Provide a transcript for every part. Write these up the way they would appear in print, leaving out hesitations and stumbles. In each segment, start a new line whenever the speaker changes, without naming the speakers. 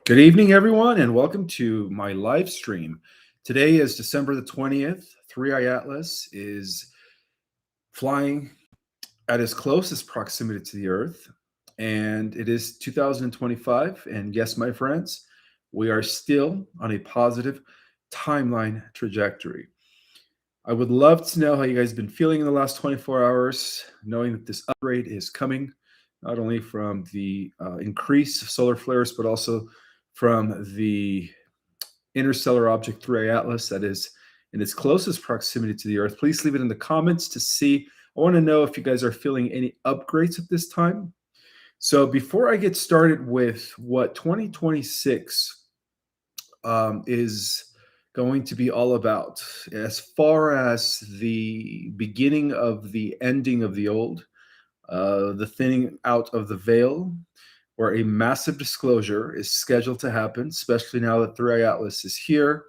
Good evening, everyone, and welcome to my live stream. Today is December the 20th. 3i Atlas is flying at its closest proximity to the Earth, and it is 2025. And yes, my friends, we are still on a positive timeline trajectory. I would love to know how you guys have been feeling in the last 24 hours, knowing that this upgrade is coming, not only from the increase of solar flares, but also from the interstellar object 3i Atlas that is in its closest proximity to the Earth. Please leave it in the comments to see. I want to know if you guys are feeling any upgrades at this time. So before I get started with what 2026 is going to be all about, as far as the beginning of the ending of the old, the thinning out of the veil, where a massive disclosure is scheduled to happen, especially now that 3i Atlas is here,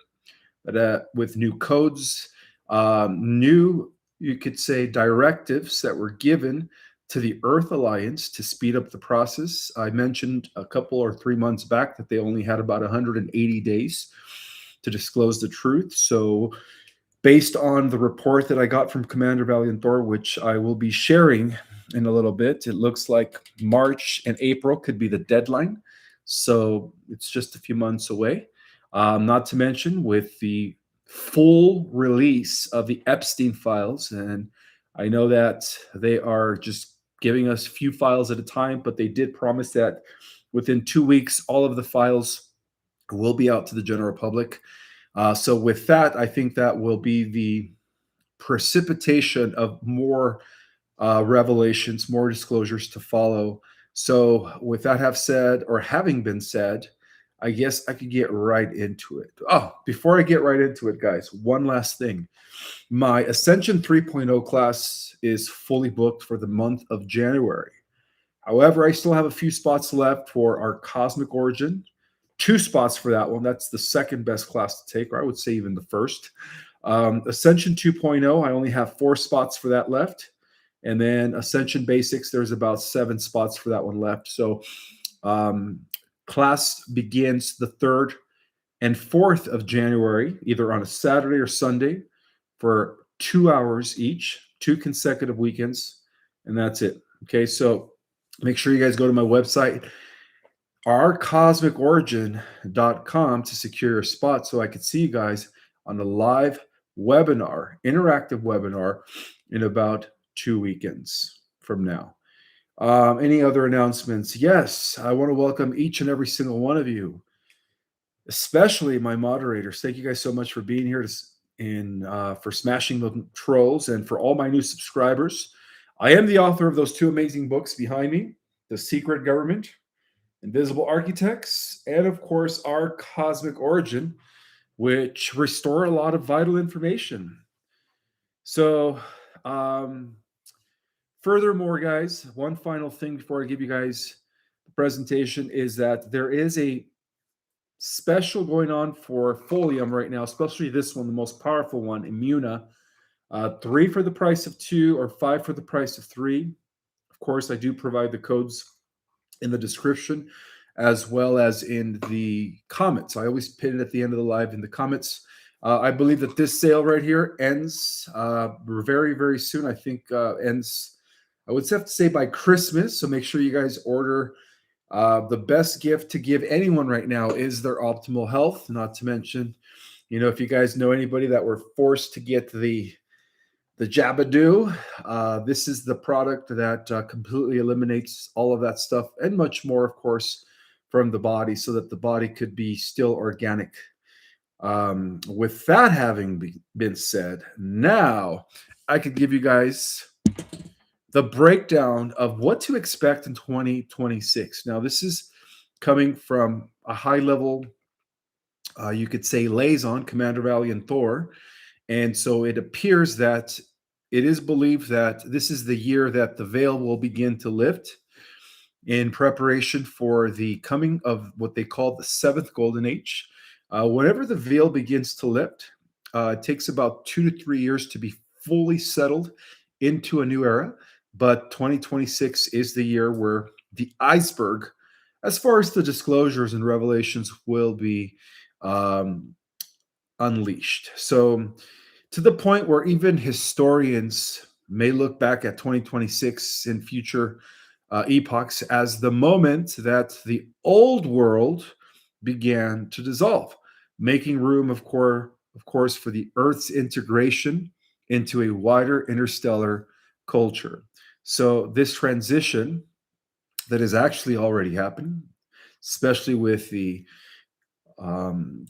with new codes, new, you could say, directives that were given to the Earth Alliance to speed up the process. I mentioned a couple or 3 months back that they only had about 180 days to disclose the truth. So based on the report that I got from Commander Valiant Thor, which I will be sharing in a little bit, it looks like March and April could be the deadline. So it's just a few months away. Not to mention with the full release of the Epstein files. And I know that they are just giving us a few files at a time, but they did promise that within 2 weeks, all of the files will be out to the general public. So with that, I think that will be the precipitation of more revelations, more disclosures to follow. So with that have said, or having been said, I guess I could get right into it. Oh, before I get right into it, guys, one last thing. My Ascension 3.0 class is fully booked for the month of January. However, I still have a few spots left for our Cosmic Origin. 2 spots for that one. That's the second best class to take, or I would say even the first. Ascension 2.0, I only have 4 spots for that left. And then Ascension Basics, there's about 7 spots for that one left. So class begins the 3rd and 4th of January, either on a Saturday or Sunday, for 2 hours each, 2 consecutive weekends, and that's it. Okay, so make sure you guys go to my website, ourcosmicorigin.com, to secure your spot so I could see you guys on the live webinar, interactive webinar, in about 2 weekends from now. Any other announcements? Yes, I want to welcome each and every single one of you, especially my moderators. Thank you guys so much for being here for smashing the trolls, and for all my new subscribers. I am the author of those 2 amazing books behind me, The Secret Government, Invisible Architects, and of course, Our Cosmic Origin, which restore a lot of vital information. So, furthermore, guys, one final thing before I give you guys the presentation is that there is a special going on for Folium right now, especially this one, the most powerful one, Immuna. 3 for the price of 2, or 5 for the price of 3. Of course, I do provide the codes in the description as well as in the comments. I always pin it at the end of the live in the comments. I believe that this sale right here ends very, very soon. I think ends, I would have to say, by Christmas. So make sure you guys order. The best gift to give anyone right now is their optimal health. Not to mention, if you guys know anybody that were forced to get the Jabadoo, this is the product that completely eliminates all of that stuff and much more, of course, from the body, so that the body could be still organic. With that having been said, now I could give you guys the breakdown of what to expect in 2026. Now, this is coming from a high level, you could say, liaison, Commander Valiant Thor. And so it appears that it is believed that this is the year that the veil will begin to lift in preparation for the coming of what they call the 7th Golden Age. Whenever the veil begins to lift, it takes about 2 to 3 years to be fully settled into a new era. But 2026 is the year where the iceberg as far as the disclosures and revelations will be um, unleashed. So, to the point where even historians may look back at 2026 in future epochs as the moment that the old world began to dissolve, making room, of course, for the Earth's integration into a wider interstellar culture. So, this transition that is actually already happening, especially with the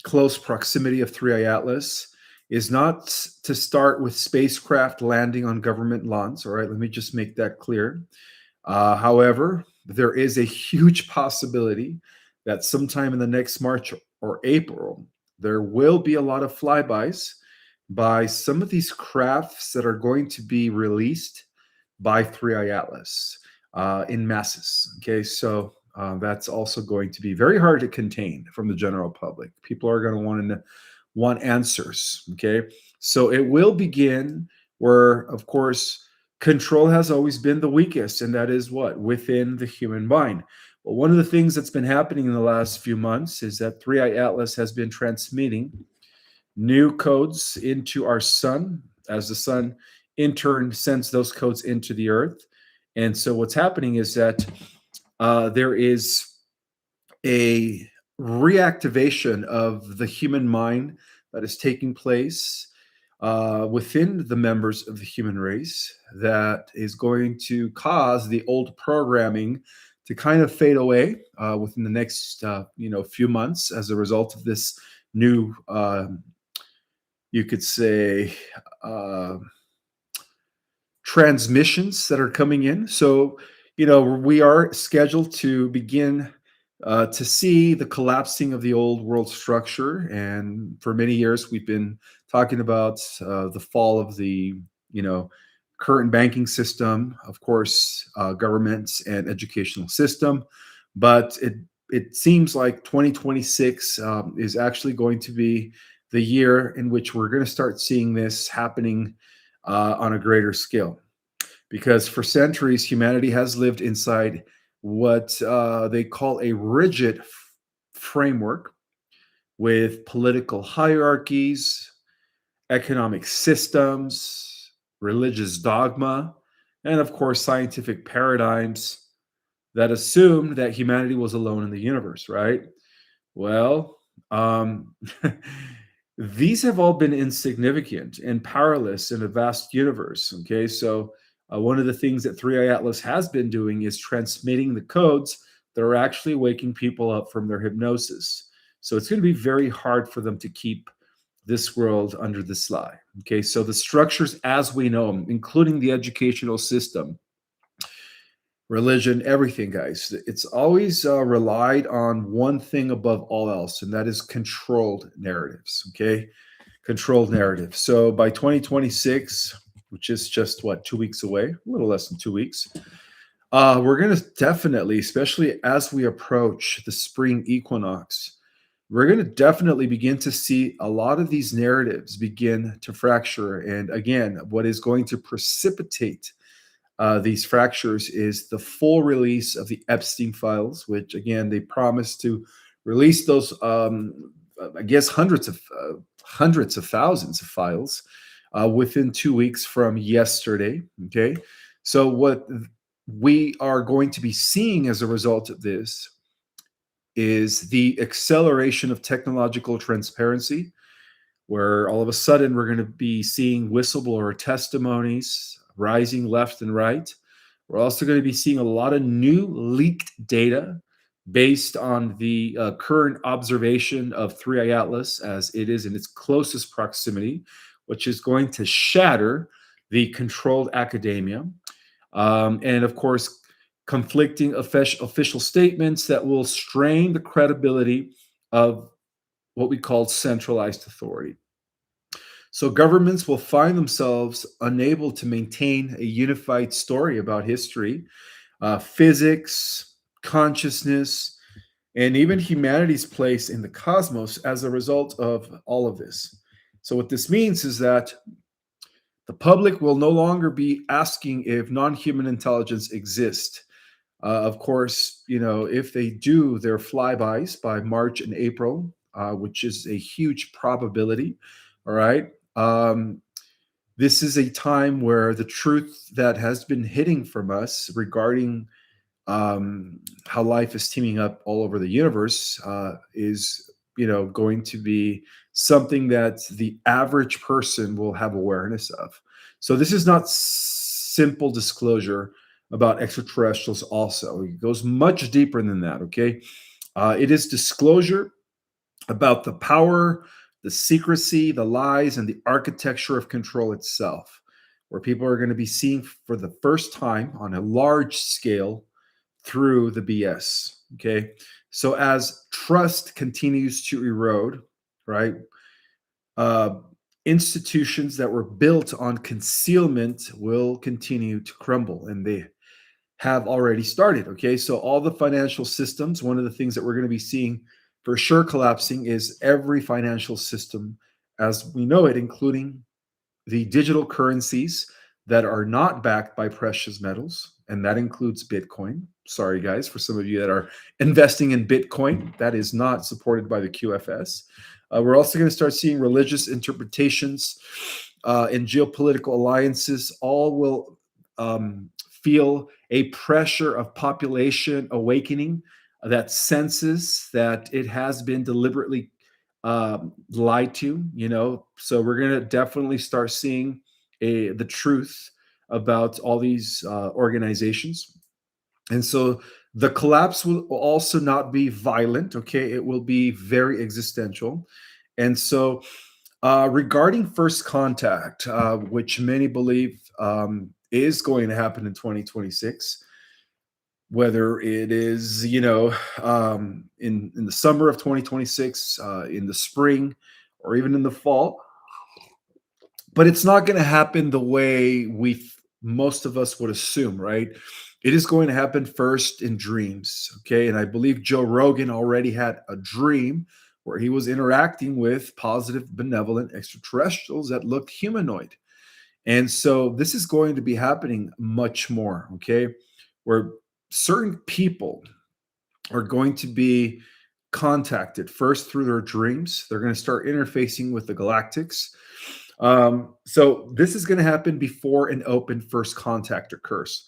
close proximity of 3I Atlas, is not to start with spacecraft landing on government lawns. All right, let me just make that clear. However, there is a huge possibility that sometime in the next March or April, there will be a lot of flybys by some of these crafts that are going to be released by 3I Atlas in masses. Okay, so that's also going to be very hard to contain from the general public. People are going to want answers. Okay, so it will begin where, of course, control has always been the weakest, and that is what? Within the human mind. Well, one of the things that's been happening in the last few months is that 3I Atlas has been transmitting new codes into our sun as the sun in turn sends those codes into the earth. And so what's happening is that there is a reactivation of the human mind that is taking place within the members of the human race that is going to cause the old programming to kind of fade away within the next few months as a result of this new you could say uh, transmissions that are coming in. So, we are scheduled to begin to see the collapsing of the old world structure. And for many years, we've been talking about the fall of the, you know, current banking system, of course, governments and educational system. But it seems like 2026 is actually going to be the year in which we're going to start seeing this happening on a greater scale. Because for centuries, humanity has lived inside what they call a rigid framework with political hierarchies, economic systems, religious dogma, and of course, scientific paradigms that assumed that humanity was alone in the universe, right? Well, these have all been insignificant and powerless in a vast universe. Okay, so one of the things that 3i Atlas has been doing is transmitting the codes that are actually waking people up from their hypnosis. So it's going to be very hard for them to keep this world under this lie. Okay, so the structures as we know them, including the educational system, religion, everything, guys. It's always relied on one thing above all else, and that is controlled narratives. Okay, controlled narratives. So by 2026, which is just what, 2 weeks away, a little less than 2 weeks, we're going to definitely, especially as we approach the spring equinox, we're going to definitely begin to see a lot of these narratives begin to fracture. And again, what is going to precipitate these fractures is the full release of the Epstein files, which again they promised to release those, I guess hundreds of thousands of files within 2 weeks from yesterday. Okay, so what we are going to be seeing as a result of this is the acceleration of technological transparency, where all of a sudden we're going to be seeing whistleblower testimonies rising left and right. We're also going to be seeing a lot of new leaked data based on the current observation of 3i Atlas as it is in its closest proximity, which is going to shatter the controlled academia. And of course, conflicting official statements that will strain the credibility of what we call centralized authority. So governments will find themselves unable to maintain a unified story about history, physics, consciousness, and even humanity's place in the cosmos as a result of all of this. So, what this means is that the public will no longer be asking if non human intelligence exists. Of course, if they do their flybys by March and April, which is a huge probability, all right, this is a time where the truth that has been hidden from us regarding how life is teaming up all over the universe is going to be something that the average person will have awareness of. So this is not simple disclosure about extraterrestrials. Also, it goes much deeper than that. Okay, it is disclosure about the power, the secrecy, the lies, and the architecture of control itself, where people are going to be seeing for the first time on a large scale through the BS. Okay. So as trust continues to erode, right? Uh, Institutions that were built on concealment will continue to crumble, and they have already started. Okay. So all the financial systems, one of the things that we're going to be seeing for sure collapsing is every financial system as we know it, including the digital currencies that are not backed by precious metals, and that includes Bitcoin. Sorry, guys, for some of you that are investing in Bitcoin, that is not supported by the QFS. We're also going to start seeing religious interpretations and geopolitical alliances. All will feel a pressure of population awakening that senses that it has been deliberately lied to, So we're going to definitely start seeing the truth about all these organizations. And so the collapse will also not be violent, okay? It will be very existential. And so regarding first contact, which many believe is going to happen in 2026, whether it is in the summer of 2026, in the spring, or even in the fall, but it's not going to happen the way most of us would assume, right? It is going to happen first in dreams. Okay, and I believe Joe Rogan already had a dream where he was interacting with positive benevolent extraterrestrials that looked humanoid. And so this is going to be happening much more. Okay, where certain people are going to be contacted first through their dreams. They're going to start interfacing with the galactics. So this is going to happen before an open first contact occurs.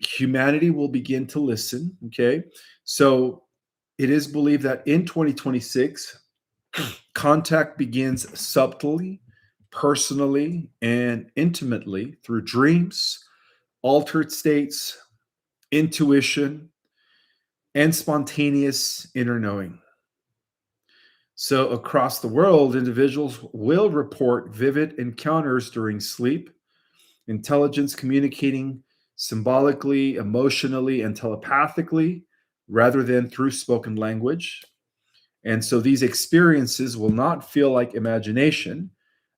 Humanity will begin to listen. Okay. So it is believed that in 2026, contact begins subtly, personally, and intimately through dreams, altered states, intuition, and spontaneous inner knowing. So, across the world, individuals will report vivid encounters during sleep, intelligence communicating symbolically, emotionally, and telepathically rather than through spoken language. And so, these experiences will not feel like imagination,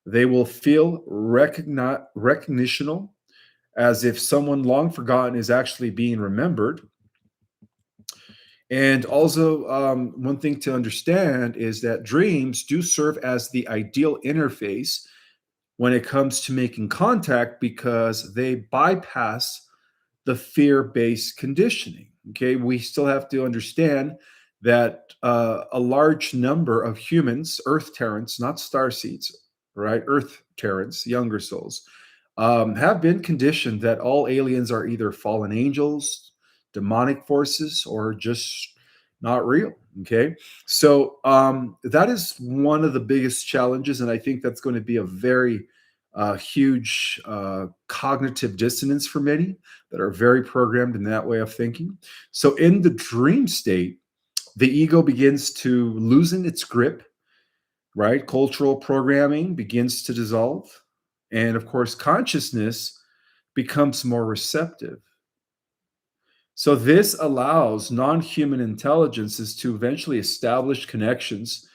they will feel recognitional, as if someone long forgotten is actually being remembered. And also, one thing to understand is that dreams do serve as the ideal interface when it comes to making contact because they bypass the fear based conditioning. Okay, we still have to understand that a large number of humans, Earth Terrans, not starseeds, right? Earth Terrans, younger souls, have been conditioned that all aliens are either fallen angels, demonic forces, or just not real. Okay. So that is one of the biggest challenges. And I think that's going to be a very huge cognitive dissonance for many that are very programmed in that way of thinking. So in the dream state, the ego begins to loosen its grip, right? Cultural programming begins to dissolve. And of course, consciousness becomes more receptive. So, this allows non human intelligences to eventually establish connections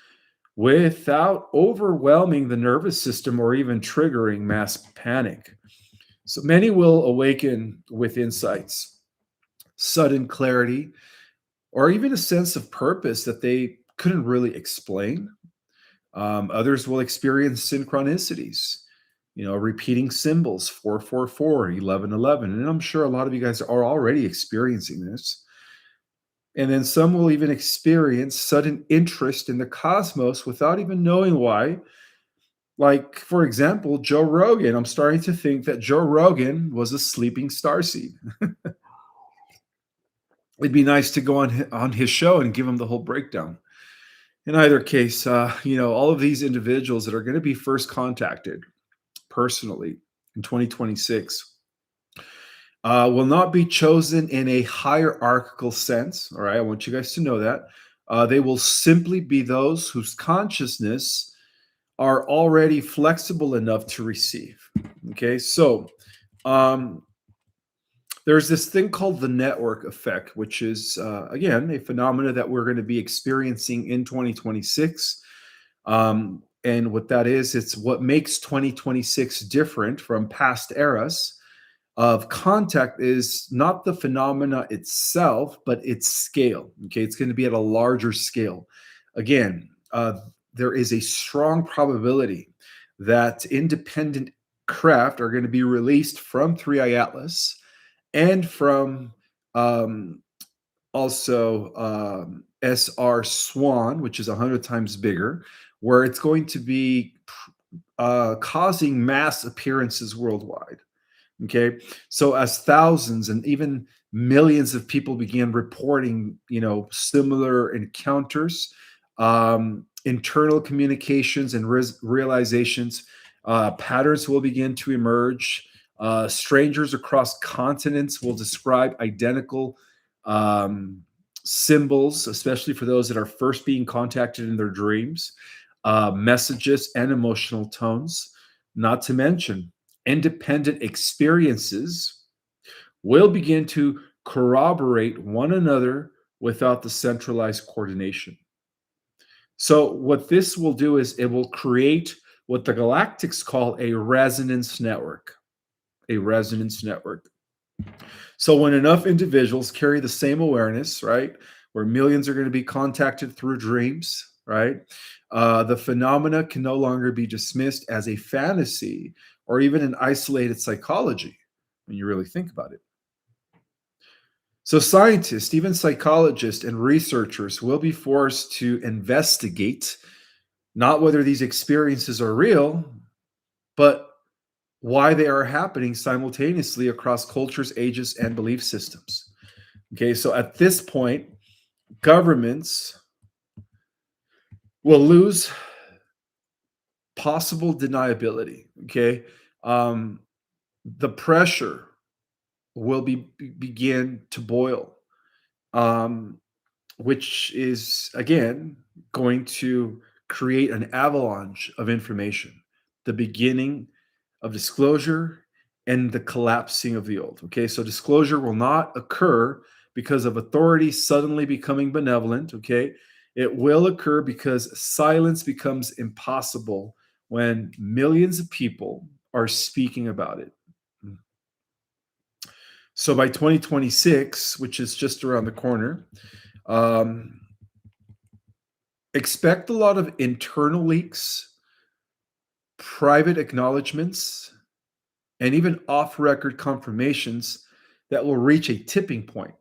without overwhelming the nervous system or even triggering mass panic. So, many will awaken with insights, sudden clarity, or even a sense of purpose that they couldn't really explain. Others will experience synchronicities, repeating symbols 444, 1111. And I'm sure a lot of you guys are already experiencing this. And then some will even experience sudden interest in the cosmos without even knowing why. Like, for example, Joe Rogan. I'm starting to think that Joe Rogan was a sleeping starseed. It'd be nice to go on his show and give him the whole breakdown. In either case, all of these individuals that are going to be first contacted personally in 2026 will not be chosen in a hierarchical sense. All right, I want you guys to know that. They will simply be those whose consciousness are already flexible enough to receive. Okay, so um, there's this thing called the network effect, which is, again, a phenomena that we're going to be experiencing in 2026. And what that is, it's what makes 2026 different from past eras of contact is not the phenomena itself, but its scale. Okay, it's going to be at a larger scale. Again, there is a strong probability that independent craft are going to be released from 3i Atlas and from also SR Swan, which is 100 times bigger, where it's going to be causing mass appearances worldwide. Okay, so as thousands and even millions of people began reporting, similar encounters, internal communications and realizations, patterns will begin to emerge. Strangers across continents will describe identical symbols, especially for those that are first being contacted in their dreams, messages, and emotional tones. Not to mention, independent experiences will begin to corroborate one another without the centralized coordination. So, what this will do is it will create what the Galactics call a resonance network. A resonance network. So, when enough individuals carry the same awareness, right, where millions are going to be contacted through dreams, right, the phenomena can no longer be dismissed as a fantasy or even an isolated psychology when you really think about it. So, scientists, even psychologists and researchers will be forced to investigate not whether these experiences are real, but why they are happening simultaneously across cultures, ages, and belief systems. Okay, so at this point, governments will lose possible deniability. Okay, the pressure will begin to boil, um, which is again going to create an avalanche of information, the beginning of disclosure and the collapsing of the old. Okay, so disclosure will not occur because of authority suddenly becoming benevolent. Okay, it will occur because silence becomes impossible when millions of people are speaking about it. So by 2026, which is just around the corner, um, expect a lot of internal leaks, private acknowledgments, and even off record confirmations that will reach a tipping point.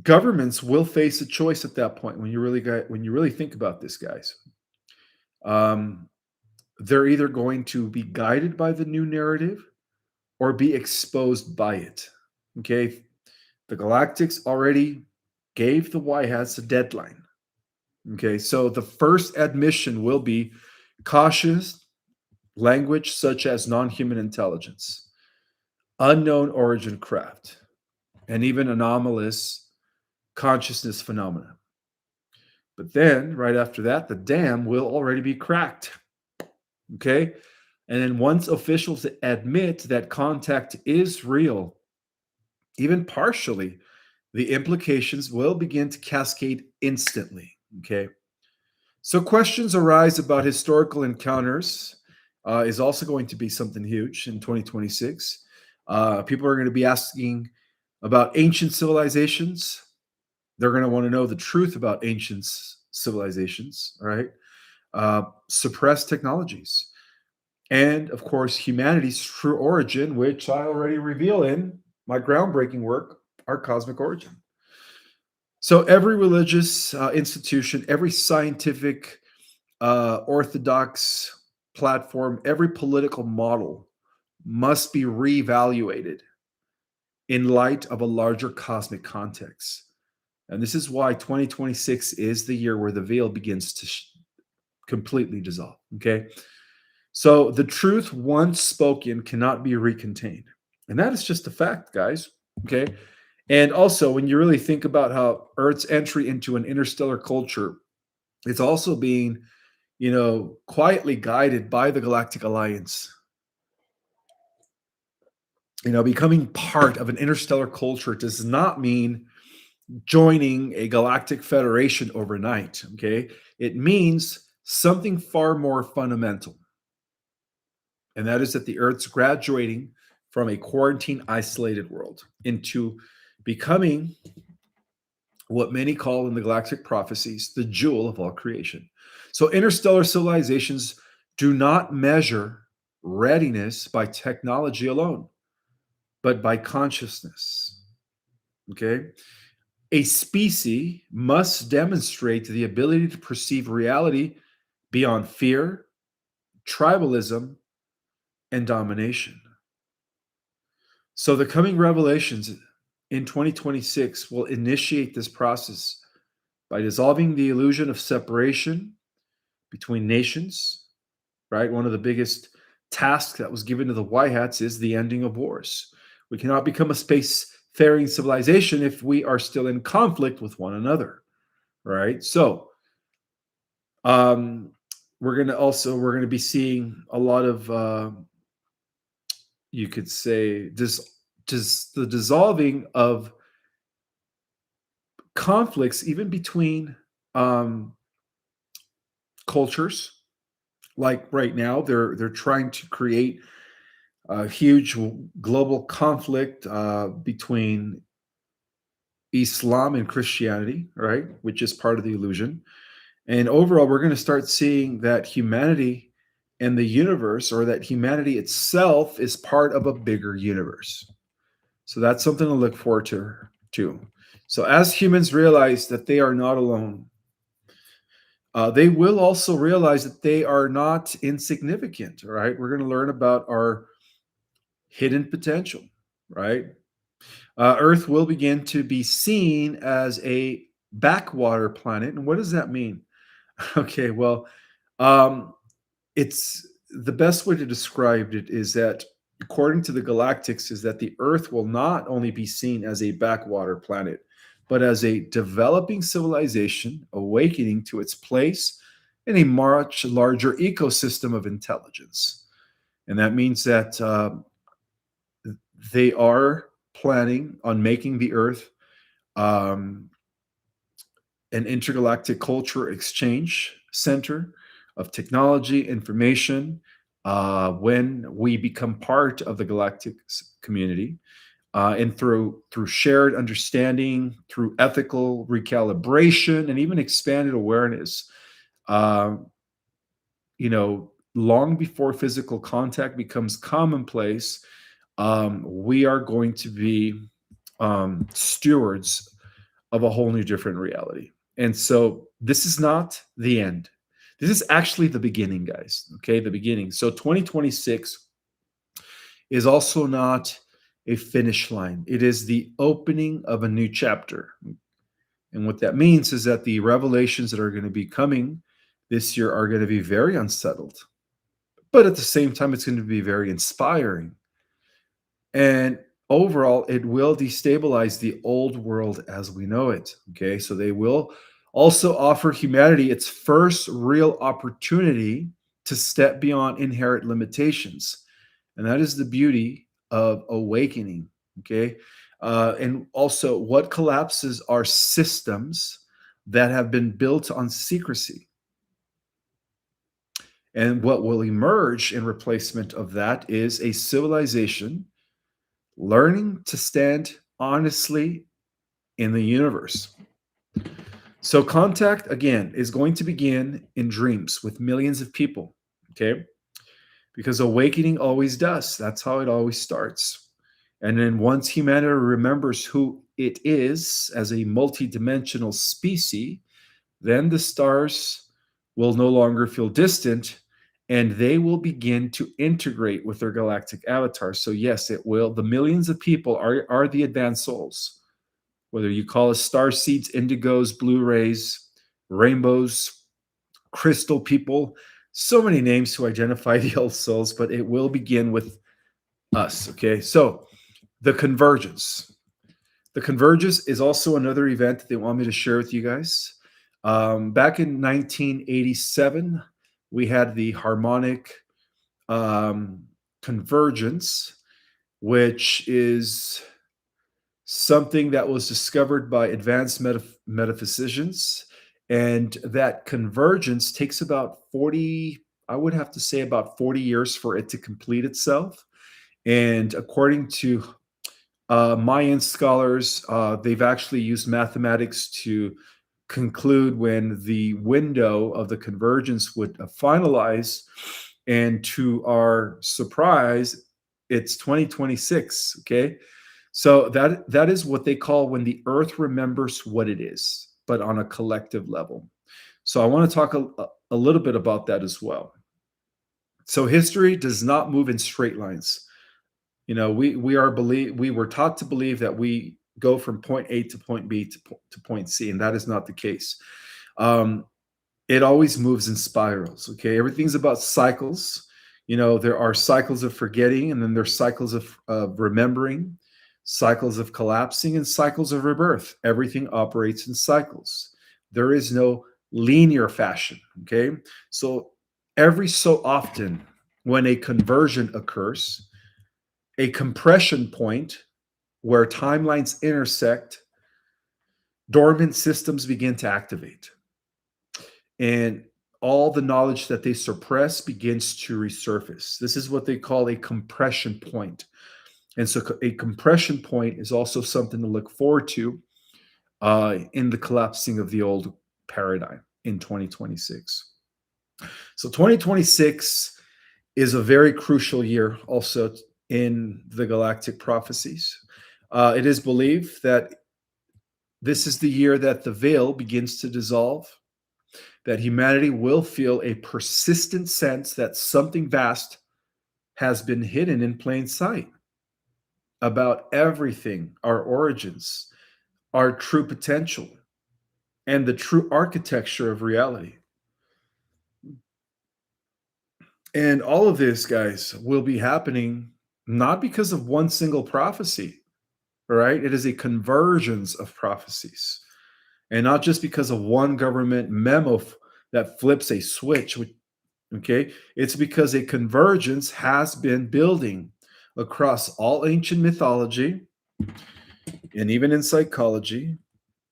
Governments will face a choice at that point when you really think about this, guys. Um, they're either going to be guided by the new narrative or be exposed by it. Okay, the Galactics already gave the White Hats a deadline. Okay, so the first admission will be cautious language such as non human intelligence, unknown origin craft, and even anomalous consciousness phenomena. But then, right after that, the dam will already be cracked. Okay, and then once officials admit that contact is real, even partially, the implications will begin to cascade instantly. Okay. So questions arise about historical encounters is also going to be something huge in 2026. People are going to be asking about ancient civilizations. They're going to want to know the truth about ancient civilizations, right? suppressed technologies, and of course, humanity's true origin, which I already reveal in my groundbreaking work, Our Cosmic Origin. So, every religious institution, every scientific, orthodox platform, every political model must be reevaluated in light of a larger cosmic context. And this is why 2026 is the year where the veil begins to completely dissolve. Okay. So the truth once spoken cannot be recontained. And that is just a fact, guys. Okay. And also, when you really think about how Earth's entry into an interstellar culture, it's also being, quietly guided by the Galactic Alliance. Becoming part of an interstellar culture does not mean joining a galactic federation overnight. Okay. It means something far more fundamental. And that is that the Earth's graduating from a quarantine isolated world into becoming what many call in the galactic prophecies the jewel of all creation. So interstellar civilizations do not measure readiness by technology alone, but by consciousness. Okay. A species must demonstrate the ability to perceive reality beyond fear, tribalism, and domination. So the coming revelations in 2026 will initiate this process by dissolving the illusion of separation between nations, right? One of the biggest tasks that was given to the White Hats is the ending of wars. We cannot become a space-faring civilization if we are still in conflict with one another, right? So, um, we're gonna be seeing a lot of you could say this the dissolving of conflicts even between um, cultures. Like right now, they're trying to create a huge global conflict between Islam and Christianity, right? Which is part of the illusion. And overall, we're going to start seeing that humanity and the universe, or that humanity itself, is part of a bigger universe. So that's something to look forward to, too. So as humans realize that they are not alone, they will also realize that they are not insignificant. Right? We're going to learn about our hidden potential. Right? Earth will begin to be seen as a backwater planet. And what does that mean? Okay, well, um, it's the best way to describe it is that according to the galactics is that the Earth will not only be seen as a backwater planet, but as a developing civilization awakening to its place in a much larger ecosystem of intelligence. And that means that they are planning on making the Earth um, an intergalactic culture exchange center of technology, information, when we become part of the galactic community, and through shared understanding, through ethical recalibration, and even expanded awareness. Uh, Long before physical contact becomes commonplace, we are going to be stewards of a whole new different reality. And so this is not the end. This is actually the beginning, guys. Okay, the beginning. So 2026 is also not a finish line. It is the opening of a new chapter. And what that means is that the revelations that are going to be coming this year are going to be very unsettled. But at the same time, it's going to be very inspiring. And overall, it will destabilize the old world as we know it. Okay. So they will also offer humanity its first real opportunity to step beyond inherent limitations. And that is the beauty of awakening. Okay. And also, what collapses are systems that have been built on secrecy. And what will emerge in replacement of that is a civilization learning to stand honestly in the universe. So contact again is going to begin in dreams with millions of people. Okay. Because awakening always does. That's how it always starts. And then once humanity remembers who it is as a multidimensional species, then the stars will no longer feel distant and they will begin to integrate with their galactic avatar. So, yes, it will. The millions of people are the advanced souls, whether you call us star seeds, indigos, blue rays, rainbows, crystal people, so many names to identify the old souls, but it will begin with us. Okay. So, the convergence. The Convergence is also another event that they want me to share with you guys. Back in 1987, we had the harmonic convergence, which is something that was discovered by advanced metaphysicians. And that convergence takes about 40, I would have to say about 40 years for it to complete itself. And according to Mayan scholars, they've actually used mathematics to conclude when the window of the convergence would finalize. And to our surprise, it's 2026. Okay. So that is what they call when the earth remembers what it is, but on a collective level. So I want to talk a little bit about that as well. So history does not move in straight lines. We were taught to believe that we go from point A to point B to point C, and that is not the case. Um, it always moves in spirals. Okay, everything's about cycles. There are cycles of forgetting, and then there's cycles of remembering, cycles of collapsing, and cycles of rebirth. Everything operates in cycles. There is no linear fashion. Okay, so every so often when a conversion occurs, a compression point where timelines intersect, dormant systems begin to activate. And all the knowledge that they suppress begins to resurface. This is what they call a compression point. And so a compression point is also something to look forward to in the collapsing of the old paradigm in 2026. So 2026 is a very crucial year also in the galactic prophecies. It is believed that this is the year that the veil begins to dissolve, that humanity will feel a persistent sense that something vast has been hidden in plain sight about everything, our origins, our true potential, and the true architecture of reality. And all of this, guys, will be happening not because of one single prophecy, right? It is a convergence of prophecies, and not just because of one government memo that flips a switch. Okay, it's because a convergence has been building across all ancient mythology and even in psychology,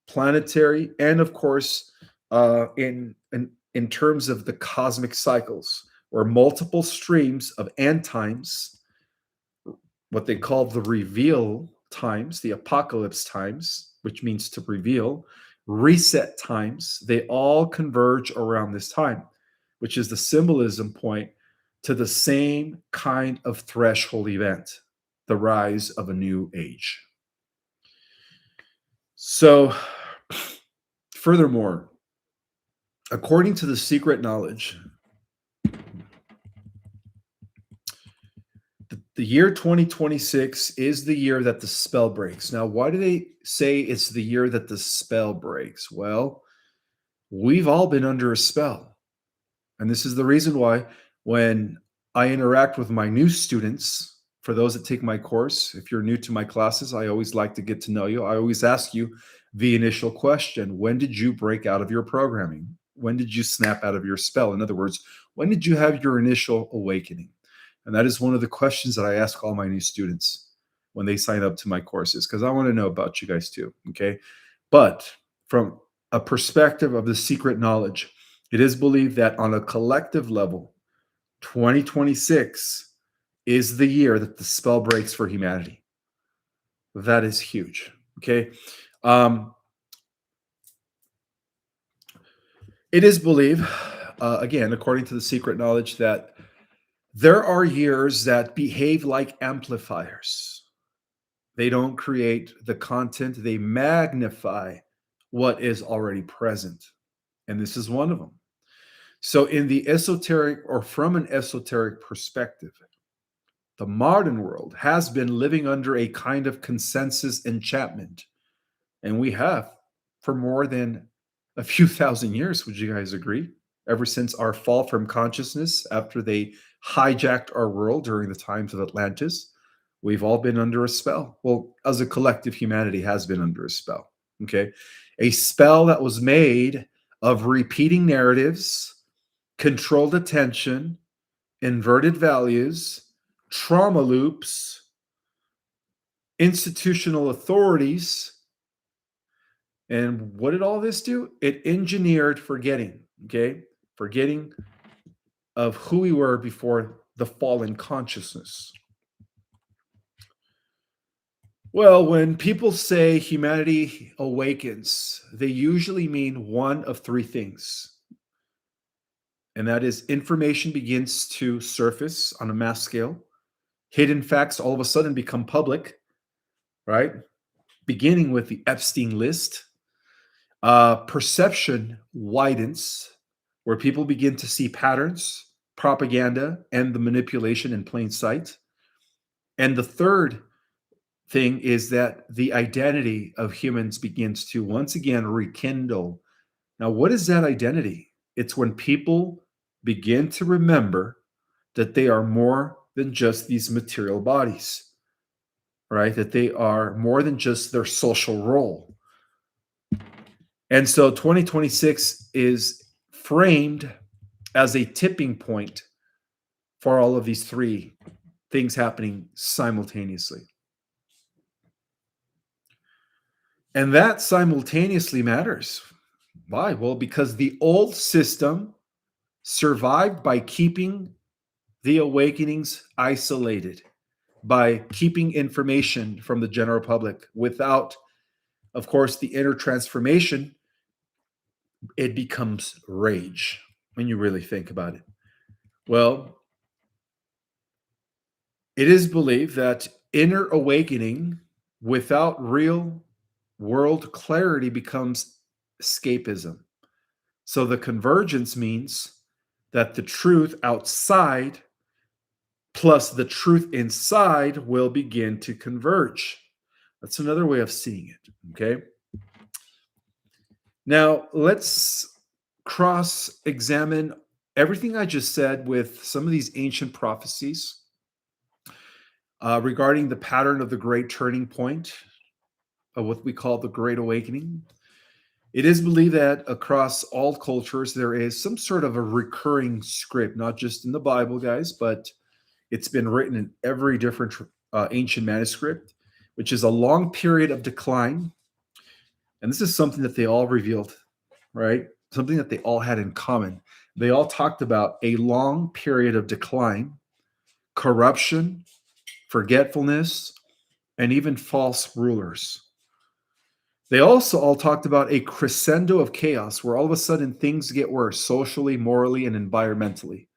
planetary, and of course, in terms of the cosmic cycles, or multiple streams of end times, what they call the reveal times, the apocalypse times, which means to reveal, reset times, they all converge around this time, which is the symbolism point to the same kind of threshold event, the rise of a new age. So, furthermore, according to the secret knowledge, the year 2026 is the year that the spell breaks. Now, why do they say it's the year that the spell breaks? Well, we've all been under a spell. And this is the reason why when I interact with my new students, for those that take my course, if you're new to my classes, I always like to get to know you. I always ask you the initial question: when did you break out of your programming? When did you snap out of your spell? In other words, when did you have your initial awakening? And that is one of the questions that I ask all my new students when they sign up to my courses, because I want to know about you guys too. Okay. But from a perspective of the secret knowledge, it is believed that on a collective level, 2026 is the year that the spell breaks for humanity. That is huge. Okay. Um, It is believed, again, according to the secret knowledge, that there are years that behave like amplifiers. They don't create the content, they magnify what is already present. And this is one of them. So, in the esoteric or from an esoteric perspective, the modern world has been living under a kind of consensus enchantment. And we have for more than a few thousand years. Would you guys agree? Ever since our fall from consciousness, after they hijacked our world during the times of Atlantis, we've all been under a spell. Well, as a collective, humanity has been under a spell. Okay. A spell that was made of repeating narratives, controlled attention, inverted values, trauma loops, institutional authorities. And what did all this do? It engineered forgetting, okay? Forgetting of who we were before the fallen consciousness. Well, when people say humanity awakens, they usually mean one of three things. And that is information begins to surface on a mass scale. Hidden facts all of a sudden become public, right? Beginning with the Epstein list. Perception widens, where people begin to see patterns, propaganda, and the manipulation in plain sight. And the third thing is that the identity of humans begins to once again rekindle. Now, what is that identity? It's when people begin to remember that they are more than just these material bodies, right? That they are more than just their social role. And so 2026 is framed as a tipping point for all of these three things happening simultaneously. And that simultaneously matters. Why? Well, because the old system survived by keeping the awakenings isolated, by keeping information from the general public without, of course, the inner transformation. It becomes rage when you really think about it. Well, it is believed that inner awakening without real world clarity becomes escapism. So the convergence means that the truth outside plus the truth inside will begin to converge. That's another way of seeing it. Okay. Now, let's cross examine everything I just said with some of these ancient prophecies regarding the pattern of the great turning point of what we call the Great Awakening. It is believed that across all cultures, there is some sort of a recurring script, not just in the Bible, guys, but it's been written in every different ancient manuscript, which is a long period of decline. And this is something that they all revealed, right? Something that they all had in common. They all talked about a long period of decline, corruption, forgetfulness, and even false rulers. They also all talked about a crescendo of chaos where all of a sudden things get worse socially, morally, and environmentally.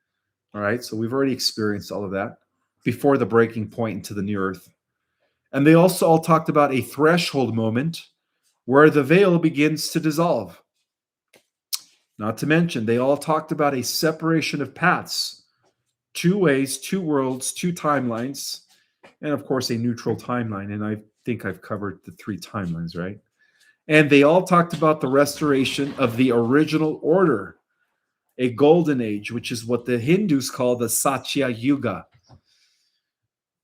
All right. So we've already experienced all of that before the breaking point into the new earth. And they also all talked about a threshold moment where the veil begins to dissolve. Not to mention, they all talked about a separation of paths, two ways, two worlds, two timelines, and of course, a neutral timeline. And I think I've covered the three timelines, right? And they all talked about the restoration of the original order, a golden age, which is what the Hindus call the Satya Yuga,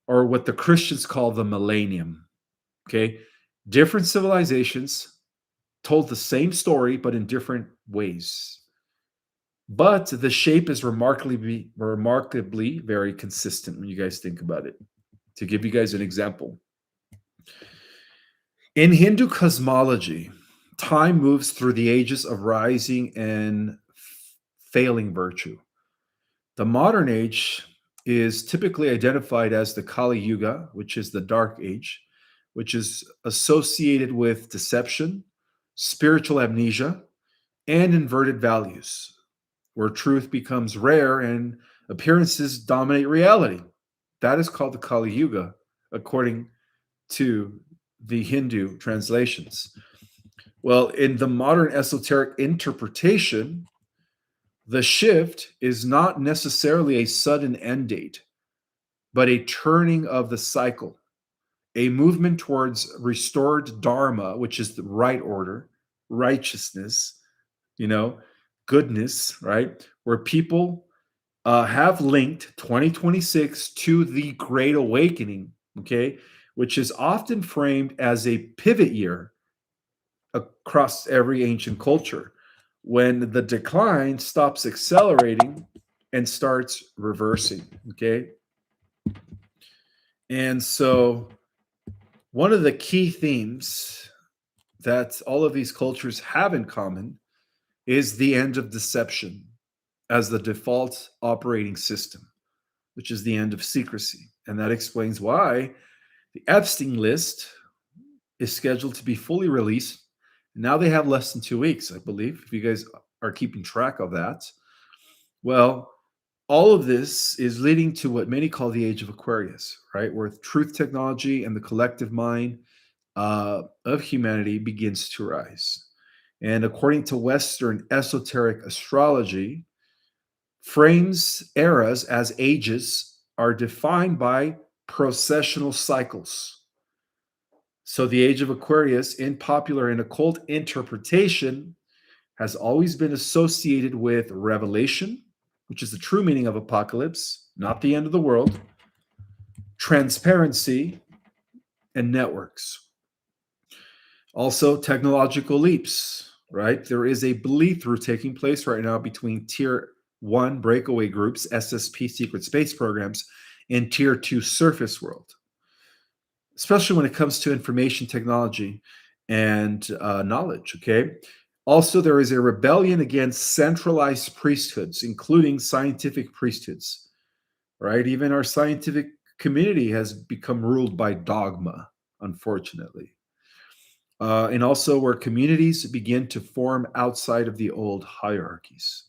or what the Christians call the millennium. Okay. Different civilizations told the same story, but in different ways. But the shape is remarkably very consistent when you guys think about it. To give you guys an example, in Hindu cosmology, time moves through the ages of rising and failing virtue. The modern age is typically identified as the Kali Yuga, which is the dark age, which is associated with deception, spiritual amnesia, and inverted values, where truth becomes rare and appearances dominate reality. That is called the Kali Yuga, according to the Hindu translations. Well, in the modern esoteric interpretation, the shift is not necessarily a sudden end date, but a turning of the cycle, a movement towards restored dharma, which is the right order, righteousness, you know, goodness, right? Where people have linked 2026 to the Great Awakening, okay, which is often framed as a pivot year across every ancient culture when the decline stops accelerating and starts reversing, okay? And so, one of the key themes that all of these cultures have in common is the end of deception as the default operating system, which is the end of secrecy. And that explains why the Epstein list is scheduled to be fully released. Now they have less than 2 weeks, I believe, if you guys are keeping track of that. Well, all of this is leading to what many call the age of Aquarius, right? Where truth technology and the collective mind of humanity begins to rise. And according to Western esoteric astrology, frames eras as ages are defined by processional cycles. So the age of Aquarius in popular and occult interpretation has always been associated with revelation, which is the true meaning of apocalypse, not the end of the world, transparency, and networks. Also, technological leaps, right? There is a bleed through taking place right now between tier one breakaway groups, SSP secret space programs, and tier two surface world, especially when it comes to information technology and knowledge, okay? Also, there is a rebellion against centralized priesthoods, including scientific priesthoods, right? Even our scientific community has become ruled by dogma, unfortunately. And also where communities begin to form outside of the old hierarchies.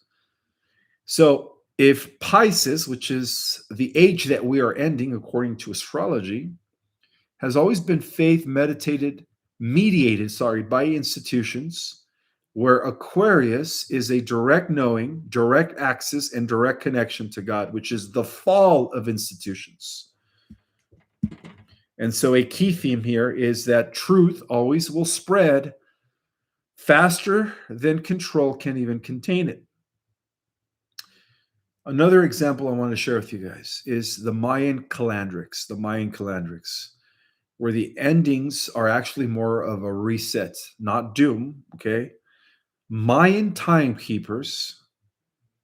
So, if Pisces, which is the age that we are ending according to astrology, has always been faith mediated by institutions, where Aquarius is a direct knowing, direct access, and direct connection to God, which is the fall of institutions. And so a key theme here is that truth always will spread faster than control can even contain it. Another example I want to share with you guys is the Mayan calendrics, where the endings are actually more of a reset, not doom, okay? Mayan timekeepers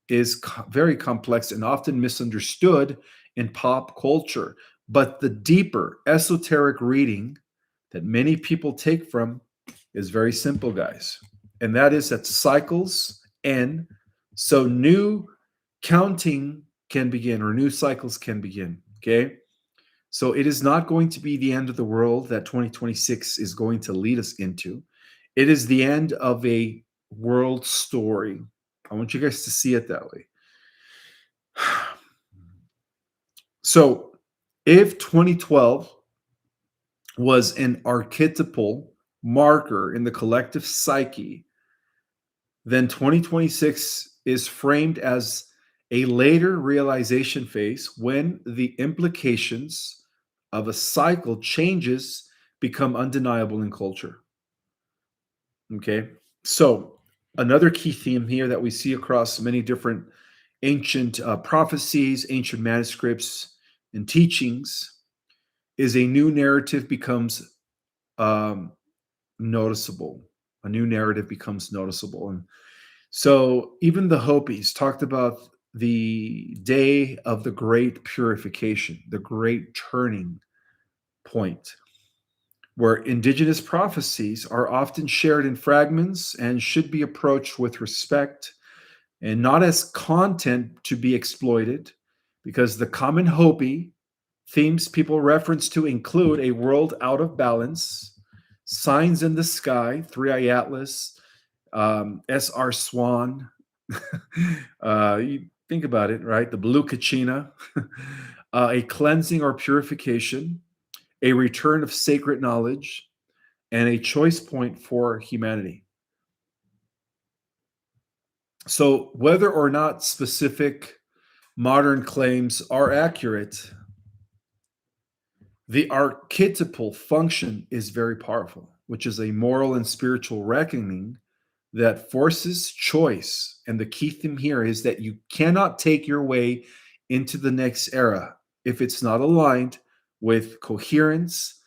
is very complex and often misunderstood in pop culture. But the deeper esoteric reading that many people take from is very simple, guys. And that is that cycles end, so new counting can begin, or new cycles can begin, okay? So it is not going to be the end of the world that 2026 is going to lead us into. It is the end of a world story. I want you guys to see it that way. So if 2012 was an archetypal marker in the collective psyche, then 2026 is framed as a later realization phase when the implications of a cycle changes become undeniable in culture. Okay, so another key theme here that we see across many different ancient prophecies, ancient manuscripts, and teachings is a new narrative becomes noticeable. A new narrative becomes noticeable. And so even the Hopis talked about the day of the great purification, the great turning point, where indigenous prophecies are often shared in fragments and should be approached with respect and not as content to be exploited, because the common Hopi themes people reference to include a world out of balance, signs in the sky, three-eye atlas, S.R. Swan. You think about it, right? The blue kachina, a cleansing or purification, a return of sacred knowledge, and a choice point for humanity. So, whether or not specific modern claims are accurate, the archetypal function is very powerful, which is a moral and spiritual reckoning that forces choice. And the key theme here is that you cannot take your way into the next era if it's not aligned with coherence,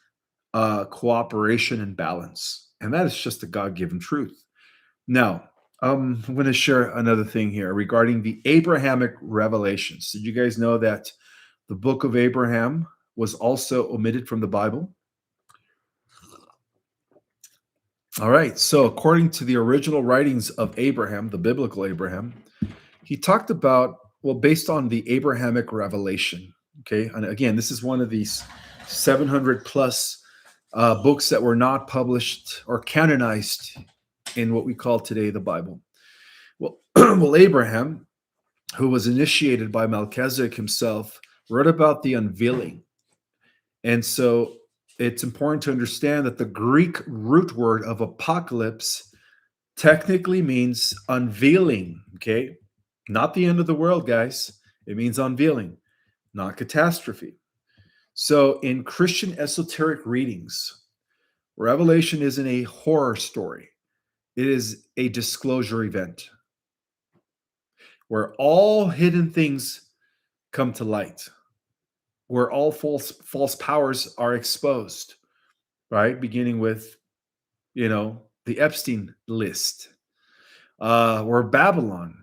cooperation, and balance. And that is just a God given truth. Now, I'm going to share another thing here regarding the Abrahamic revelations. Did you guys know that the book of Abraham was also omitted from the Bible? All right. So, according to the original writings of Abraham, the biblical Abraham, he talked about, well, based on the Abrahamic revelation. Okay. And again, this is one of these 700 plus books that were not published or canonized in what we call today the Bible. Well, well, Abraham, who was initiated by Melchizedek himself, wrote about the unveiling. And so it's important to understand that the Greek root word of apocalypse technically means unveiling, okay? Not the end of the world, guys. It means unveiling, not catastrophe. So in Christian esoteric readings, Revelation isn't a horror story. It is a disclosure event where all hidden things come to light, where all false powers are exposed, right? Beginning with, the Epstein list, where Babylon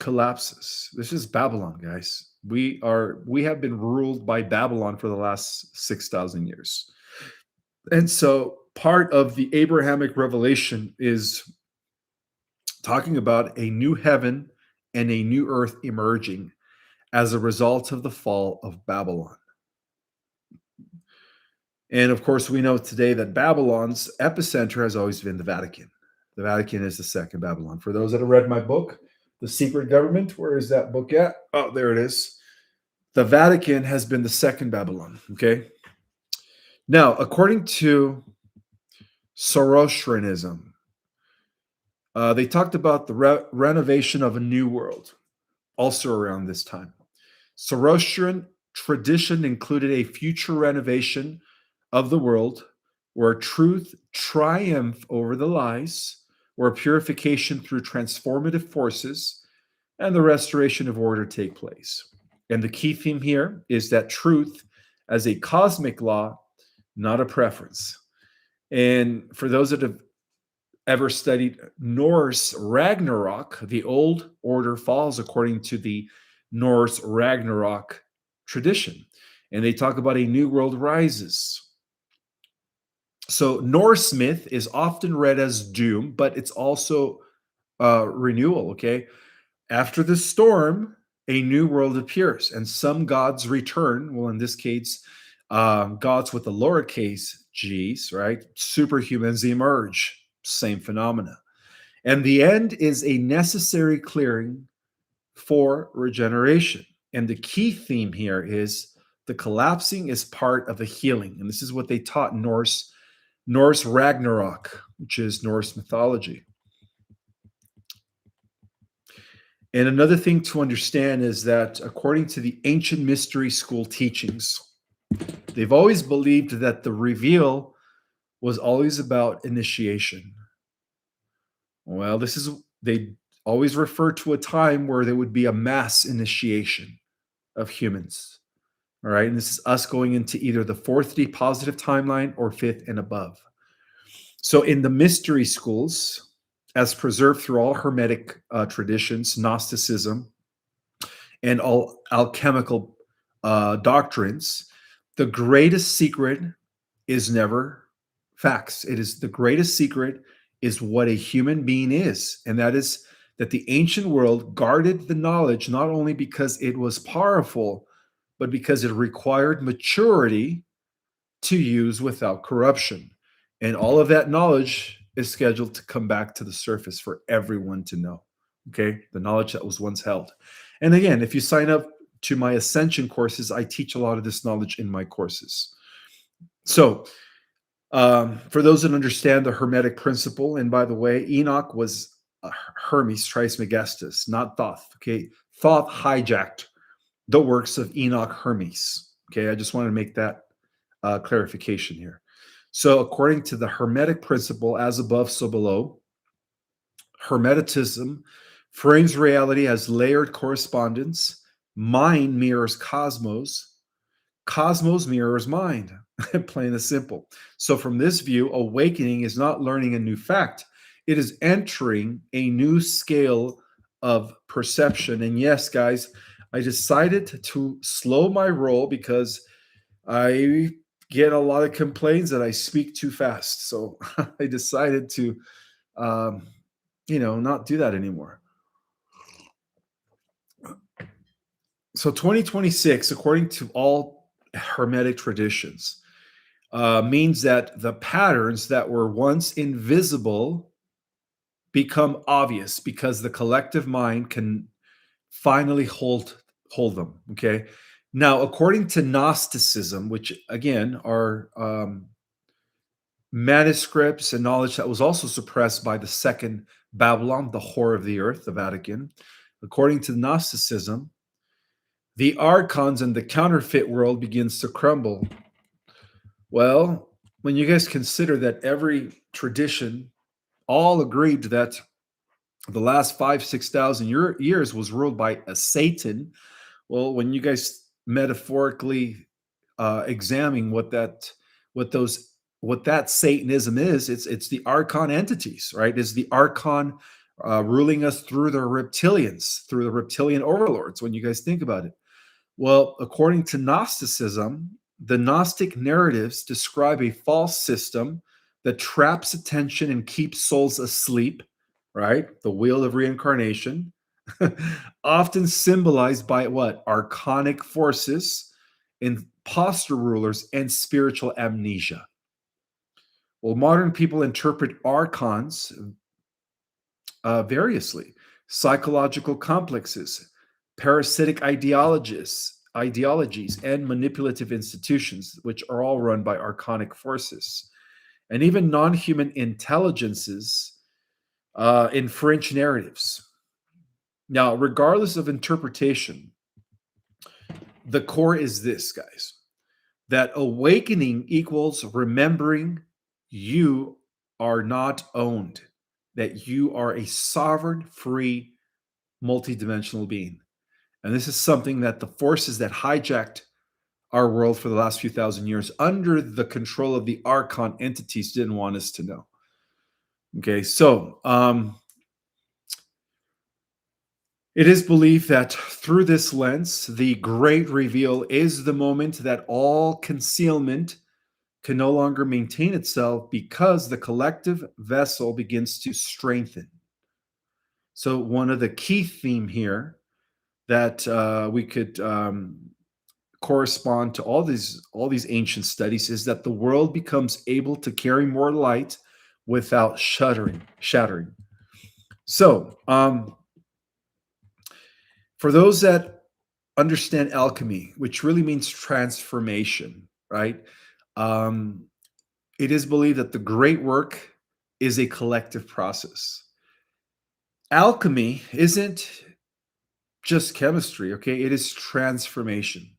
collapses. This is Babylon, guys. We have been ruled by Babylon for the last 6,000 years. And so part of the Abrahamic revelation is talking about a new heaven and a new earth emerging as a result of the fall of Babylon. And of course, we know today that Babylon's epicenter has always been the Vatican. The Vatican is the second Babylon. For those that have read my book, The Secret Government, where is that book at? Oh, there it is. The Vatican has been the second Babylon, okay? Now, according to Zoroastrianism, they talked about the renovation of a new world, also around this time. Zoroastrian tradition included a future renovation of the world where truth triumph over the lies, where purification through transformative forces and the restoration of order take place. And the key theme here is that truth as a cosmic law, not a preference. And for those that have ever studied Norse Ragnarok, the old order falls according to the Norse Ragnarok tradition. And they talk about a new world rises. So Norse myth is often read as doom, but it's also renewal, okay? After the storm, a new world appears, and some gods return. Well, in this case, gods with the lowercase g's, right? Superhumans emerge, same phenomena. And the end is a necessary clearing for regeneration. And the key theme here is the collapsing is part of the healing. And this is what they taught in Norse Ragnarok, which is Norse mythology. And another thing to understand is that according to the ancient mystery school teachings, they've always believed that the reveal was always about initiation. Well, they always refer to a time where there would be a mass initiation of humans. All right. And this is us going into either the 4th positive timeline or 5th and above. So in the mystery schools, as preserved through all Hermetic traditions, Gnosticism, and all alchemical doctrines, the greatest secret is never facts. It is the greatest secret is what a human being is. And that is that the ancient world guarded the knowledge not only because it was powerful, but because it required maturity to use without corruption. And all of that knowledge is scheduled to come back to the surface for everyone to know. Okay, the knowledge that was once held. And again, if you sign up to my Ascension courses, I teach a lot of this knowledge in my courses. So, for those that understand the Hermetic principle, and by the way, Enoch was Hermes Trismegistus, not Thoth. Okay, Thoth hijacked the works of Enoch Hermes. Okay, I just want to make that clarification here. So, according to the Hermetic principle, as above, so below, Hermeticism frames reality as layered correspondence. Mind mirrors cosmos. Cosmos mirrors mind. Plain and simple. So, from this view, awakening is not learning a new fact, it is entering a new scale of perception. And yes, guys, I decided to slow my roll because I get a lot of complaints that I speak too fast. So, I decided to, um, not do that anymore. So 2026, according to all Hermetic traditions, means that the patterns that were once invisible become obvious because the collective mind can finally hold them. Okay. Now, according to Gnosticism, which again are manuscripts and knowledge that was also suppressed by the second Babylon, the whore of the earth, the Vatican. According to Gnosticism, the archons and the counterfeit world begins to crumble. Well, when you guys consider that every tradition all agreed that the last 6,000 years was ruled by a Satan, well, when you guys metaphorically examine what those what that Satanism is, it's the archon entities, right? Is the archon ruling us through the reptilians, through the reptilian overlords? When you guys think about it, well, according to Gnosticism, the Gnostic narratives describe a false system that traps attention and keeps souls asleep, right? The wheel of reincarnation, often symbolized by what? Archonic forces, imposter rulers, and spiritual amnesia. Well, modern people interpret archons variously: psychological complexes, parasitic ideologies, and manipulative institutions, which are all run by archonic forces. And even non human intelligences infringe narratives. Now, regardless of interpretation, the core is this, guys, that awakening equals remembering you are not owned, that you are a sovereign, free, multidimensional being. And this is something that the forces that hijacked our world for the last few thousand years under the control of the archon entities didn't want us to know. Okay, so it is believed that through this lens, the great reveal is the moment that all concealment can no longer maintain itself because the collective vessel begins to strengthen. So one of the key theme here that we could correspond to all these ancient studies is that the world becomes able to carry more light without shattering. So for those that understand alchemy, which really means transformation, right? It is believed that the great work is a collective process. Alchemy isn't just chemistry, okay? It is transformation.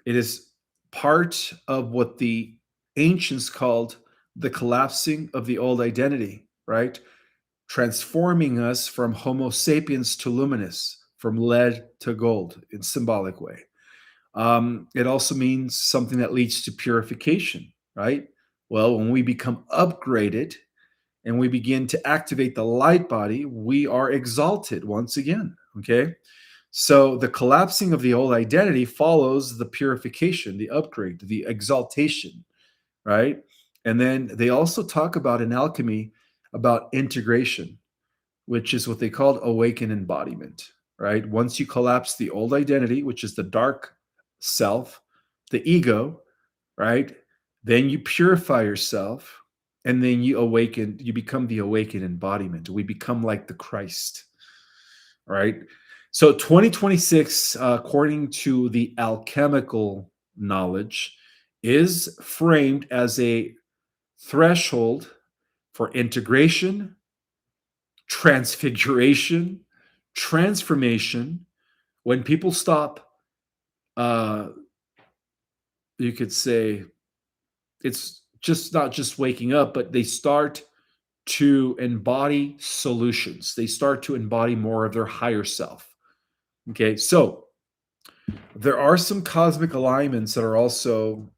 It is part of what the ancients called the collapsing of the old identity, right? Transforming us from Homo sapiens to luminous, from lead to gold in symbolic way. It also means something that leads to purification, right? Well, when we become upgraded and we begin to activate the light body, we are exalted once again, okay? So the collapsing of the old identity follows the purification, the upgrade, the exaltation, right? And then they also talk about in alchemy about integration, which is what they called awaken embodiment, right? Once you collapse the old identity, which is the dark self, the ego, right? Then you purify yourself, and then you become the awakened embodiment. We become like the Christ, right? So 2026, according to the alchemical knowledge, is framed as a threshold for integration, transfiguration, transformation. When people stop, uh, you could say it's just not just waking up, but they start to embody solutions. They start to embody more of their higher self. Okay, so there are some cosmic alignments that are also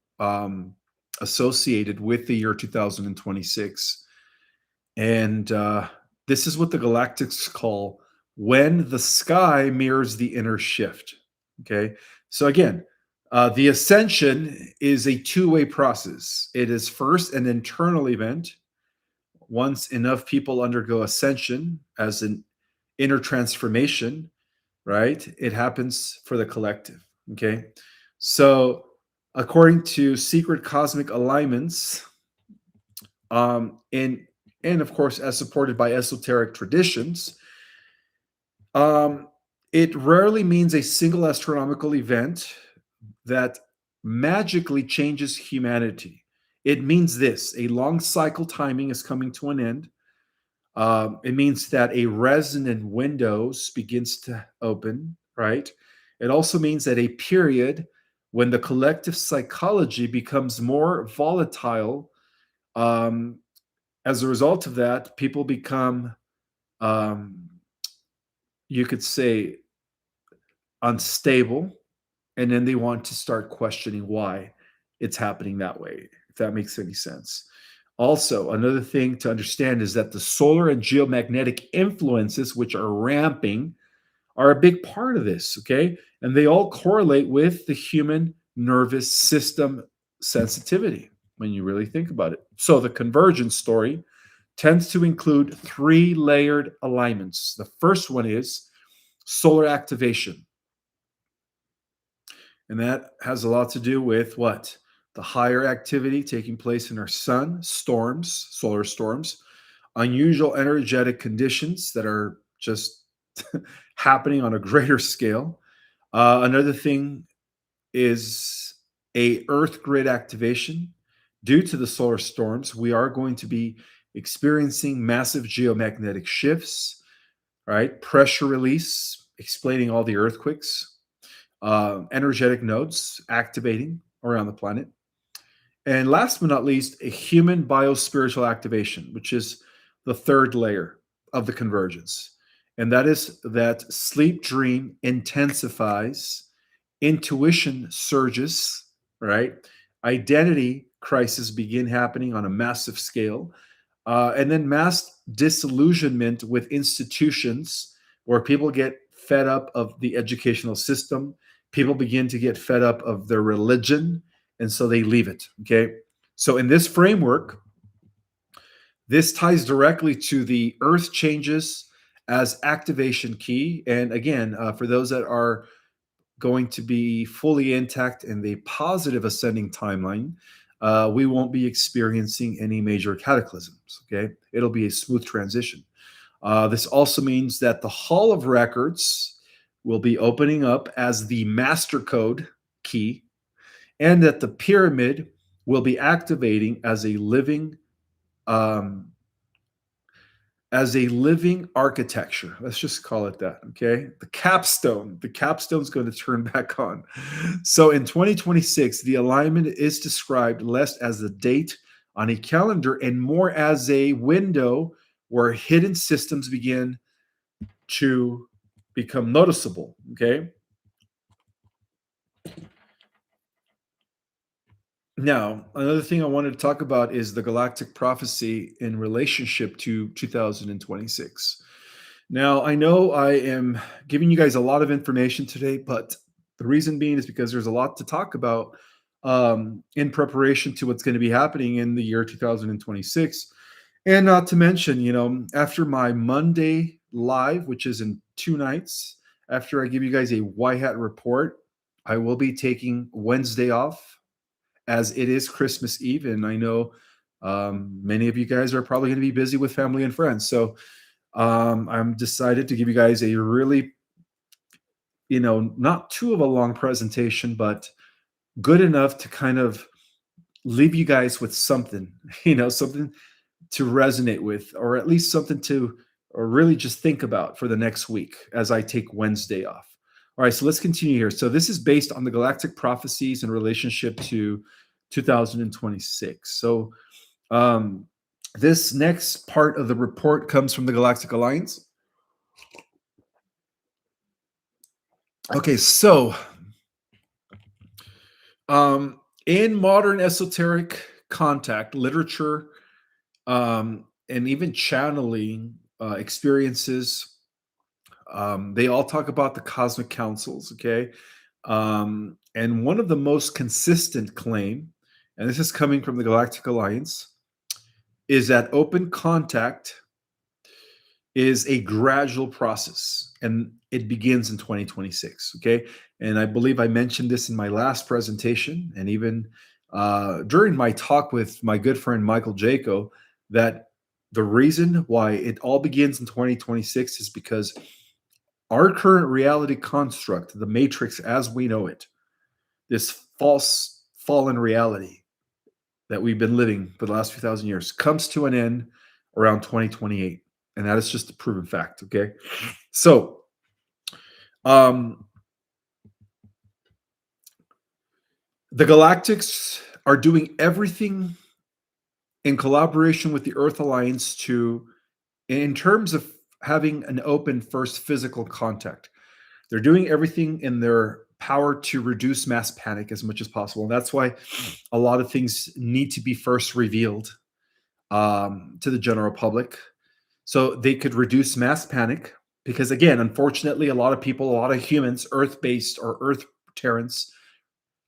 associated with the year 2026. And this is what the Galactics call when the sky mirrors the inner shift. Okay. So, again, the ascension is a two-way process. It is first an internal event. Once enough people undergo ascension as an inner transformation, right? It happens for the collective. Okay. So, according to secret cosmic alignments, in and of course, as supported by esoteric traditions, um, it rarely means a single astronomical event that magically changes humanity. It means this: a long cycle timing is coming to an end. It means that a resonant windows begins to open, right? It also means that a period when the collective psychology becomes more volatile. Um, as a result of that, people become, um, you could say, unstable, and then they want to start questioning why it's happening that way, if that makes any sense. Also, another thing to understand is that the solar and geomagnetic influences, which are ramping, are a big part of this, okay? And they all correlate with the human nervous system sensitivity when you really think about it. So the convergence story tends to include three layered alignments. The first one is solar activation, and that has a lot to do with what? The higher activity taking place in our sun, storms, solar storms, unusual energetic conditions that are just happening on a greater scale. Another thing is a Earth grid activation. Due to the solar storms, we are going to be experiencing massive geomagnetic shifts, right? Pressure release, explaining all the earthquakes, energetic nodes activating around the planet. And last but not least, a human biospiritual activation, which is the third layer of the convergence. And that is that sleep dream intensifies, intuition surges, right? Identity crises begin happening on a massive scale. And then mass disillusionment with institutions where people get fed up of the educational system. People begin to get fed up of their religion, and so they leave it. Okay. So, in this framework, this ties directly to the earth changes as activation key. And again, for those that are going to be fully intact in the positive ascending timeline, we won't be experiencing any major cataclysms. Okay. It'll be a smooth transition. This also means that the Hall of Records will be opening up as the master code key, and that the pyramid will be activating um, as a living architecture. Let's just call it that. Okay. The capstone is going to turn back on. So in 2026, the alignment is described less as a date on a calendar and more as a window where hidden systems begin to become noticeable. Okay. Now, another thing I wanted to talk about is the galactic prophecy in relationship to 2026. Now, I know I am giving you guys a lot of information today, but the reason being is because there's a lot to talk about in preparation to what's going to be happening in the year 2026. And not to mention, after my Monday live, which is in 2 nights, after I give you guys a white hat report, I will be taking Wednesday off as it is Christmas Eve. And I know Many of you guys are probably going to be busy with family and friends. So I'm decided to give you guys a really, not too of a long presentation, but good enough to kind of leave you guys with something, something to resonate with, or at least something to or really just think about for the next week as I take Wednesday off. All right, so let's continue here. So this is based on the galactic prophecies in relationship to 2026. So um, this next part of the report comes from the Galactic Alliance. Okay, so in modern esoteric contact literature, and even channeling experiences, they all talk about the cosmic councils. Okay, and one of the most consistent claim, and this is coming from the Galactic Alliance, is that open contact is a gradual process and it begins in 2026. Okay, and I believe I mentioned this in my last presentation and even during my talk with my good friend Michael Jaco, that the reason why it all begins in 2026 is because our current reality construct, the matrix as we know it, this false fallen reality that we've been living for the last few thousand years, comes to an end around 2028. And that is just a proven fact. Okay. So, um, the Galactics are doing everything in collaboration with the Earth Alliance to, in terms of having an open first physical contact, they're doing everything in their power to reduce mass panic as much as possible. And that's why a lot of things need to be first revealed to the general public so they could reduce mass panic. Because again, unfortunately, a lot of people, a lot of humans, Earth based or Earth Terrans,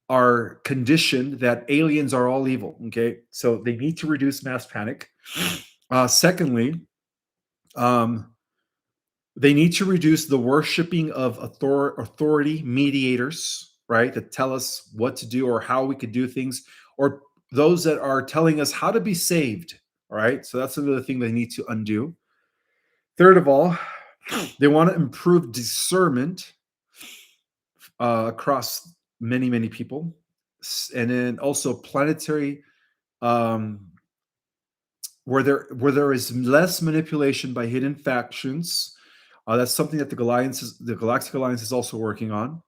are conditioned that aliens are all evil. Okay. So they need to reduce mass panic. Secondly, um, they need to reduce the worshiping of authority mediators, right? That tell us what to do or how we could do things, or those that are telling us how to be saved. All right. So that's another thing they need to undo. Third of all, they want to improve discernment across many, many people. And then also planetary, um, where there is less manipulation by hidden factions. That's something that the Galactic Alliance is also working on.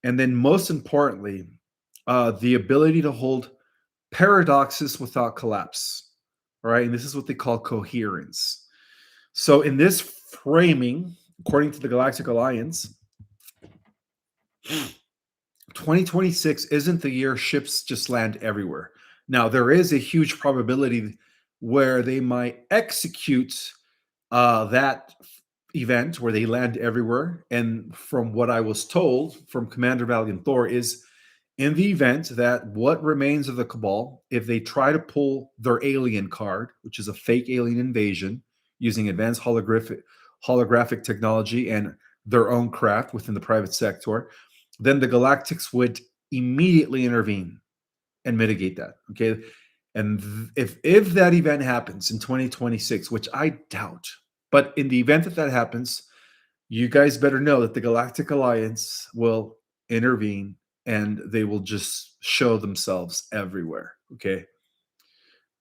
And then most importantly, the ability to hold paradoxes without collapse. All right. And this is what they call coherence. So in this framing, according to the Galactic Alliance, 2026 isn't the year ships just land everywhere. Now, there is a huge probability where they might execute that event where they land everywhere. And from what I was told from Commander Valiant Thor is, in the event that what remains of the Cabal, if they try to pull their alien card, which is a fake alien invasion using advanced holographic technology and their own craft within the private sector, then the Galactics would immediately intervene and mitigate that. Okay. And if that event happens in 2026, which I doubt, but in the event that that happens, you guys better know that the Galactic Alliance will intervene and they will just show themselves everywhere. Okay.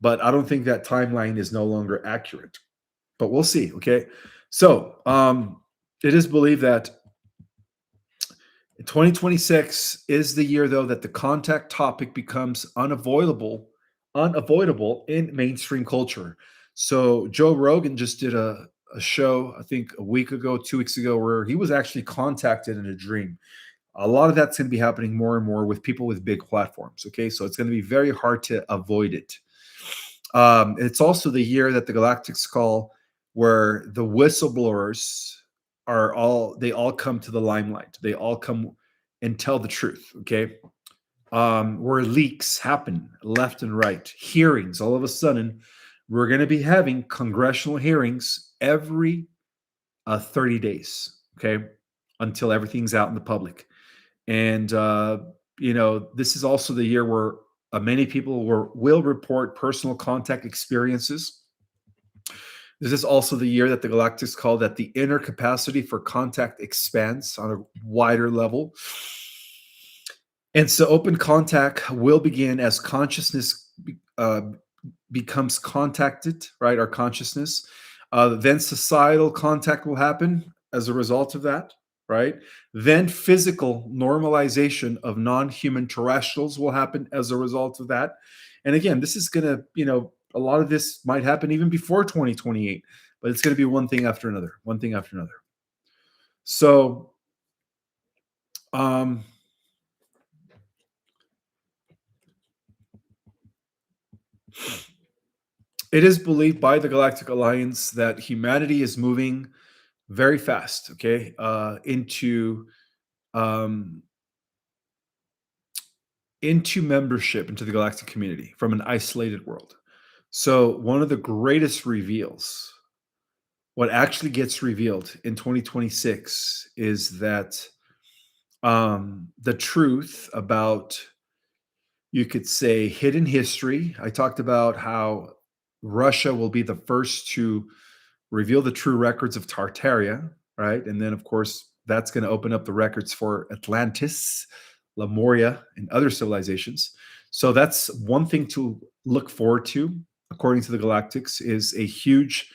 But I don't think that timeline is no longer accurate, but we'll see. Okay. So it is believed that 2026 is the year, though, that the contact topic becomes unavoidable in mainstream culture. So Joe Rogan just did a show, I think a week ago, 2 weeks ago, where he was actually contacted in a dream. A lot of that's going to be happening more and more with people with big platforms. Okay, so it's going to be very hard to avoid it. It's also the year that the Galactics call, where the whistleblowers they all come to the limelight. They all come and tell the truth. Okay, where leaks happen left and right, hearings. All of a sudden, we're going to be having congressional hearings every 30 days. Okay, until everything's out in the public. And this is also the year where Many people will report personal contact experiences. This is also the year that the Galactics call that the inner capacity for contact expands on a wider level. And so open contact will begin as consciousness uh, becomes contacted, right? Our consciousness. Then societal contact will happen as a result of that, right? Then physical normalization of non human terrestrials will happen as a result of that. And again, this is going to, a lot of this might happen even before 2028, but it's going to be one thing after another, one thing after another. So, um, it is believed by the Galactic Alliance that humanity is moving very fast, okay, um, into membership into the galactic community from an isolated world. So one of the greatest reveals, what actually gets revealed in 2026, is that the truth about, you could say, hidden history. I talked about how Russia will be the first to reveal the true records of Tartaria, right? And then, of course, that's going to open up the records for Atlantis, Lemuria, and other civilizations. So that's one thing to look forward to, according to the Galactics, is a huge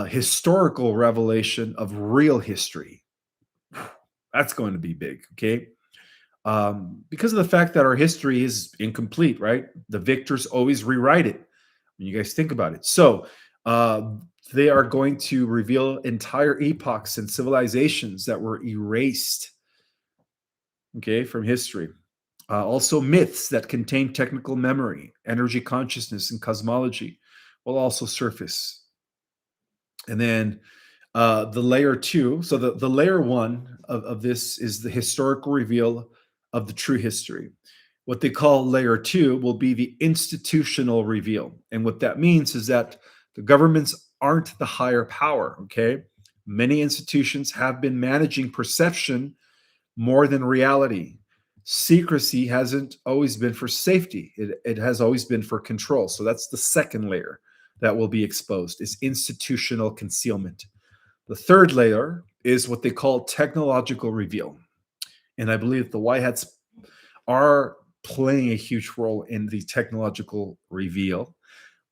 historical revelation of real history. That's going to be big, okay? Because of the fact that our history is incomplete, right? The victors always rewrite it. When you guys think about it, so uh, they are going to reveal entire epochs and civilizations that were erased, okay, from history. Also, myths that contain technical memory, energy consciousness, and cosmology will also surface. And then the layer two, so the layer one of this is the historical reveal of the true history. What they call layer two will be the institutional reveal. And what that means is that the governments aren't the higher power, okay? Many institutions have been managing perception more than reality. Secrecy hasn't always been for safety, it has always been for control. So that's the second layer that will be exposed, is institutional concealment. The third layer is what they call technological reveal. And I believe the White Hats are playing a huge role in the technological reveal,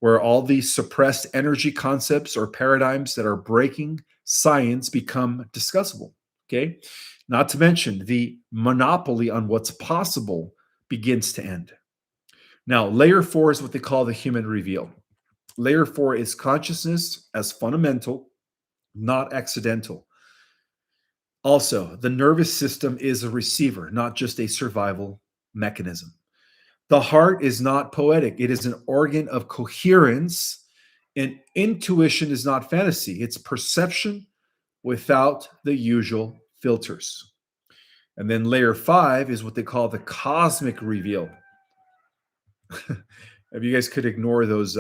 where all these suppressed energy concepts or paradigms that are breaking science become discussable. Okay. Not to mention the monopoly on what's possible begins to end. Now, layer four is what they call the human reveal. Layer four is consciousness as fundamental, not accidental. Also, the nervous system is a receiver, not just a survival mechanism. The heart is not poetic, it is an organ of coherence, and intuition is not fantasy, it's perception without the usual filters. And then layer five is what they call the cosmic reveal. If you guys could ignore those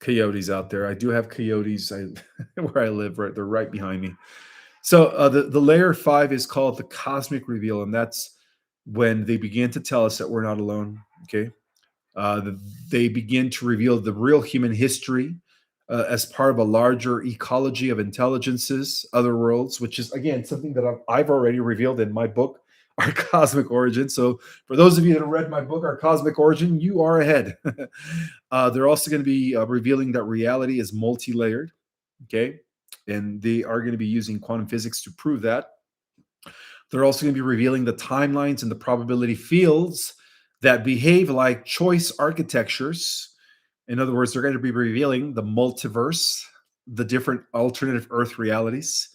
coyotes out there, I do have coyotes where I live, right? They're right behind me. So the layer five is called the cosmic reveal, and that's when they begin to tell us that we're not alone. Okay, they begin to reveal the real human history as part of a larger ecology of intelligences, other worlds, which is again something that I've already revealed in my book, Our Cosmic Origin. So for those of you that have read my book, Our Cosmic Origin, you are ahead. They're also going to be revealing that reality is multi-layered. Okay, and they are going to be using quantum physics to prove that. They're also going to be revealing the timelines and the probability fields that behave like choice architectures. In other words, they're going to be revealing the multiverse, the different alternative Earth realities.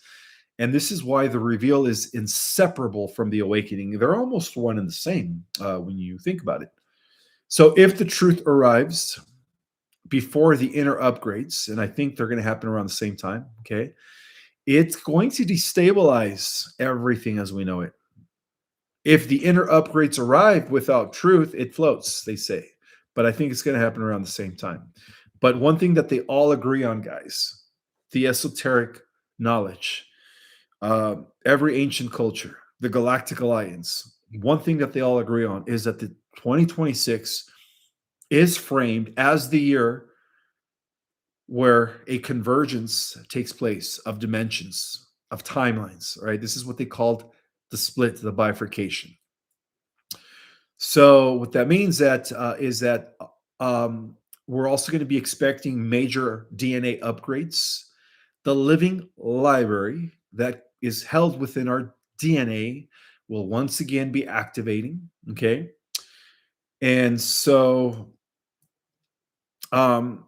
And this is why the reveal is inseparable from the awakening. They're almost one and the same when you think about it. So if the truth arrives before the inner upgrades, and I think they're going to happen around the same time, okay, it's going to destabilize everything as we know it. If the inner upgrades arrive without truth, it floats, they say. But I think it's going to happen around the same time. But one thing that they all agree on, guys, the esoteric knowledge, every ancient culture, the Galactic Alliance, one thing that they all agree on is that the 2026 is framed as the year where a convergence takes place of dimensions, of timelines, right? This is what they called the split, the bifurcation. So what that means that is that we're also going to be expecting major DNA upgrades. The living library that is held within our DNA will once again be activating. Okay, and so um,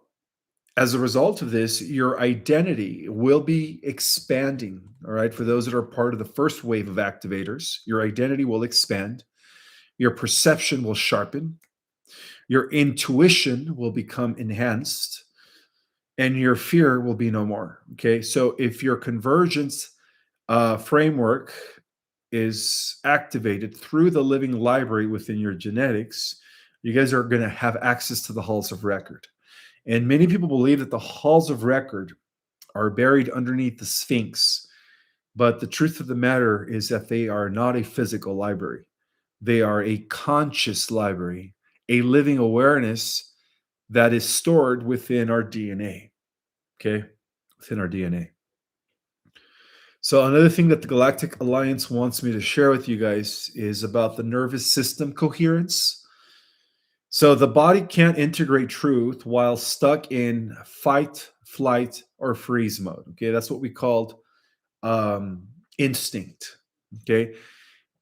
as a result of this, your identity will be expanding. All right, for those that are part of the first wave of activators, your identity will expand. Your perception will sharpen. Your intuition will become enhanced, and your fear will be no more. Okay, so if your convergence framework is activated through the living library within your genetics, you guys are going to have access to the halls of record. And many people believe that the halls of record are buried underneath the Sphinx. But the truth of the matter is that they are not a physical library. They are a conscious library, a living awareness that is stored within our DNA. Okay? Within our DNA. So, another thing that the Galactic Alliance wants me to share with you guys is about the nervous system coherence. So, the body can't integrate truth while stuck in fight, flight, or freeze mode. Okay, that's what we called instinct. Okay,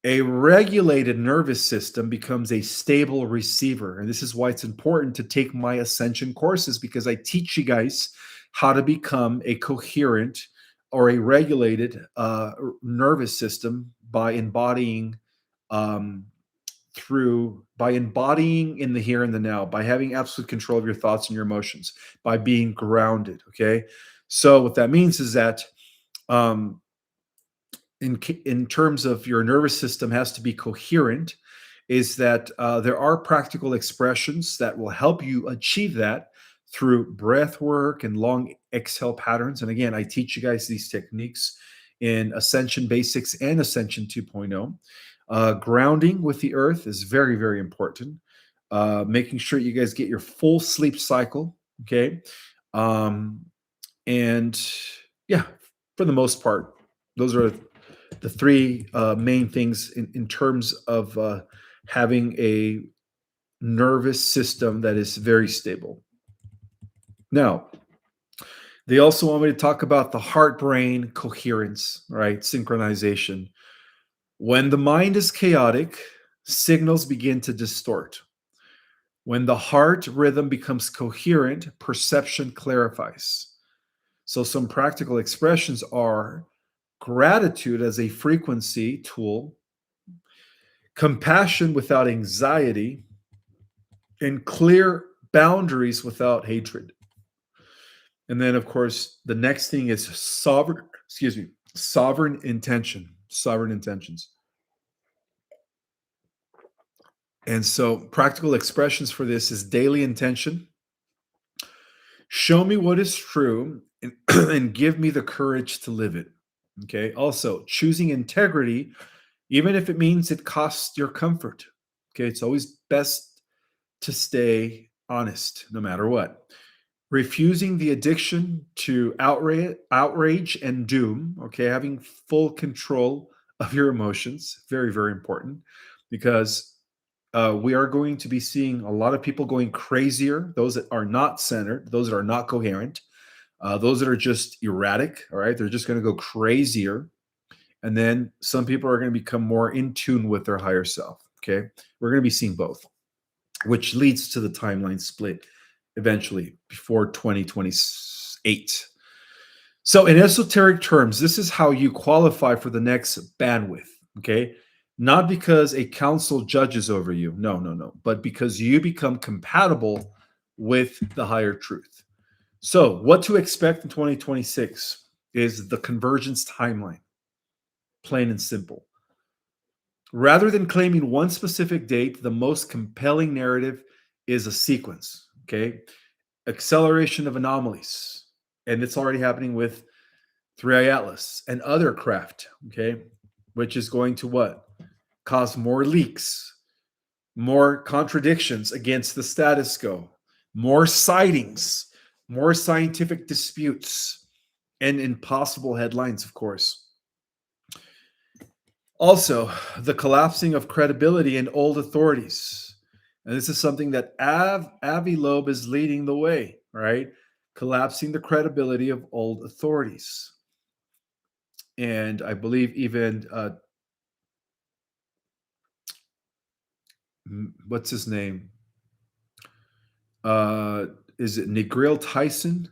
a regulated nervous system becomes a stable receiver. And this is why it's important to take my Ascension courses, because I teach you guys how to become a coherent or a regulated nervous system by embodying um, by embodying in the here and the now, by having absolute control of your thoughts and your emotions, by being grounded. Okay. So what that means is that um, in terms of your nervous system has to be coherent, is that there are practical expressions that will help you achieve that through breath work and long exhale patterns. And again, I teach you guys these techniques in Ascension Basics and Ascension 2.0. Grounding with the earth is very, very important. Making sure you guys get your full sleep cycle. Okay. Um, and yeah, for the most part, those are the three main things in terms of having a nervous system that is very stable. Now, they also want me to talk about the heart brain coherence, right? Synchronization. When the mind is chaotic, signals begin to distort. When the heart rhythm becomes coherent, perception clarifies. So, some practical expressions are gratitude as a frequency tool, compassion without anxiety, and clear boundaries without hatred. And then, of course, the next thing is sovereign intention, sovereign intentions. And so, practical expressions for this is daily intention. Show me what is true and, and give me the courage to live it. Okay. Also, choosing integrity, even if it means it costs your comfort. Okay. It's always best to stay honest no matter what. Refusing the addiction to outrage and doom. Okay. Having full control of your emotions. Very, very important, because we are going to be seeing a lot of people going crazier, those that are not centered, those that are not coherent, those that are just erratic. All right. They're just going to go crazier. And then some people are going to become more in tune with their higher self. Okay. We're going to be seeing both, which leads to the timeline split eventually before 2028. So, in esoteric terms, this is how you qualify for the next bandwidth. Okay. Not because a council judges over you. No, no, no. But because you become compatible with the higher truth. So, what to expect in 2026 is the convergence timeline, plain and simple. Rather than claiming one specific date, the most compelling narrative is a sequence. Okay. Acceleration of anomalies. And it's already happening with 3i Atlas and other craft. Okay. Which is going to what? Cause more leaks, more contradictions against the status quo, more sightings, more scientific disputes, and impossible headlines, of course. Also, the collapsing of credibility in old authorities. And this is something that Avi Loeb is leading the way, right? Collapsing the credibility of old authorities. And I believe even, what's his name? Uh, is it Neil Tyson?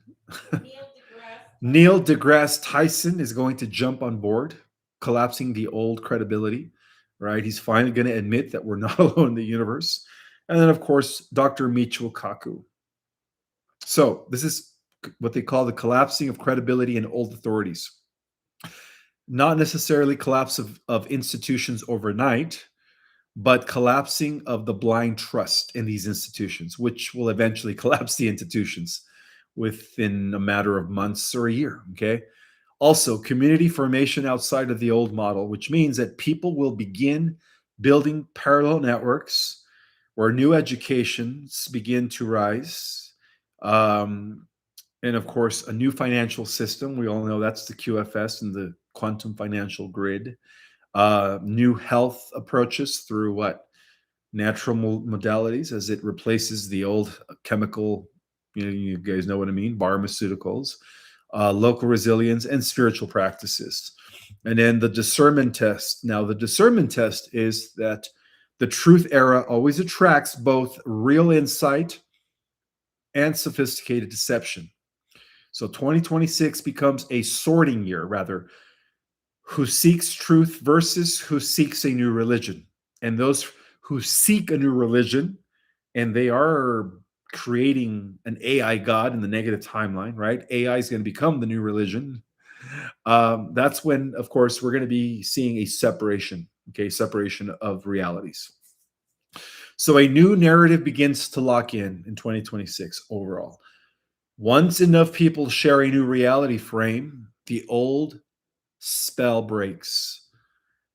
Neil deGrasse Tyson is going to jump on board, collapsing the old credibility, right? He's finally going to admit that we're not alone in the universe. And then, of course, Dr. Michio Kaku. So, this is what they call the collapsing of credibility in old authorities. Not necessarily collapse of institutions overnight, but collapsing of the blind trust in these institutions, which will eventually collapse the institutions within a matter of months or a year. Okay. Also, community formation outside of the old model, which means that people will begin building parallel networks where new educations begin to rise. And of course, a new financial system. We all know that's the QFS and the quantum financial grid. New health approaches through what? Natural modalities as it replaces the old chemical, you guys know what I mean, pharmaceuticals, local resilience, and spiritual practices. And then the discernment test. Now, the discernment test is that the truth era always attracts both real insight and sophisticated deception. So 2026 becomes a sorting year, rather, who seeks truth versus who seeks a new religion. And those who seek a new religion, and they are creating an AI god in the negative timeline, right? AI is going to become the new religion. That's when, of course, we're going to be seeing a separation, okay, separation of realities. So a new narrative begins to lock in 2026 overall. Once enough people share a new reality frame, the old spell breaks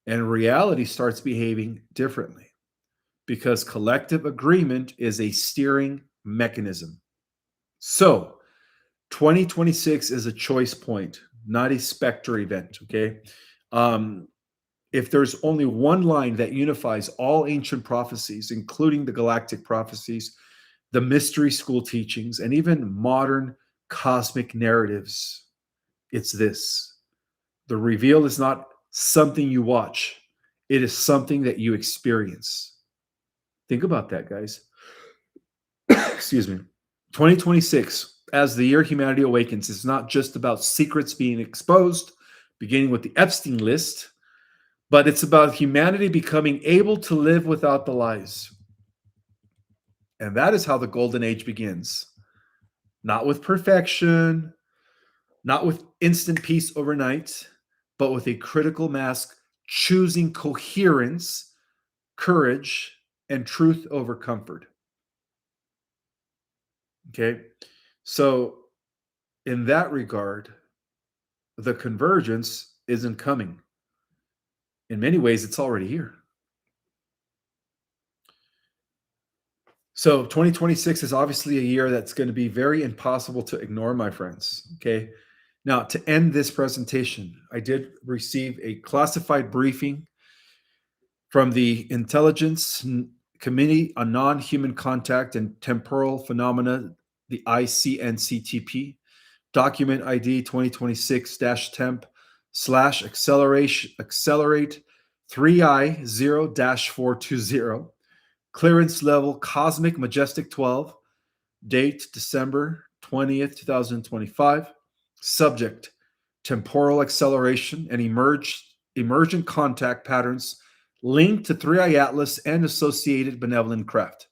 and reality starts behaving differently because collective agreement is a steering mechanism. So 2026 is a choice point, not a specter event. Okay. If there's only one line that unifies all ancient prophecies, including the galactic prophecies, the mystery school teachings, and even modern cosmic narratives, it's this: the reveal is not something you watch, it is something that you experience. Think about that, guys. Excuse me. 2026, as the year humanity awakens, is not just about secrets being exposed, beginning with the Epstein list, but it's about humanity becoming able to live without the lies. And that is how the golden age begins. Not with perfection, not with instant peace overnight, but with a critical mass choosing coherence, courage, and truth over comfort. Okay. So, in that regard, the convergence isn't coming. In many ways, it's already here. So, 2026 is obviously a year that's going to be very impossible to ignore, my friends. Okay. Now, to end this presentation, I did receive a classified briefing from the Intelligence Committee on Non-Human Contact and Temporal Phenomena, the ICNCTP, document ID 2026-temp/accelerate 3I0-420, clearance level Cosmic Majestic 12, date December 20th, 2025, subject temporal acceleration and emergent contact patterns linked to 3I Atlas and associated benevolent craft.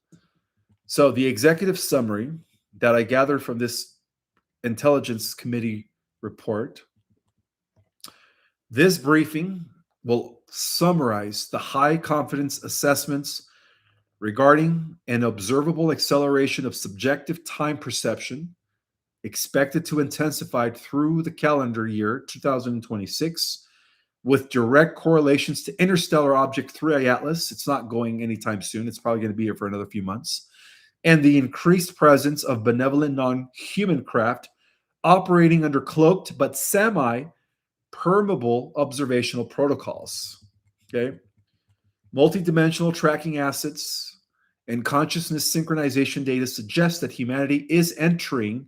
So the executive summary that I gathered from this Intelligence Committee report, this briefing will summarize the high confidence assessments regarding an observable acceleration of subjective time perception expected to intensify through the calendar year 2026 with direct correlations to interstellar object 3I Atlas. It's not going anytime soon. It's probably going to be here for another few months. And the increased presence of benevolent non-human craft operating under cloaked but semi-permeable observational protocols. Okay. Multidimensional tracking assets and consciousness synchronization data suggest that humanity is entering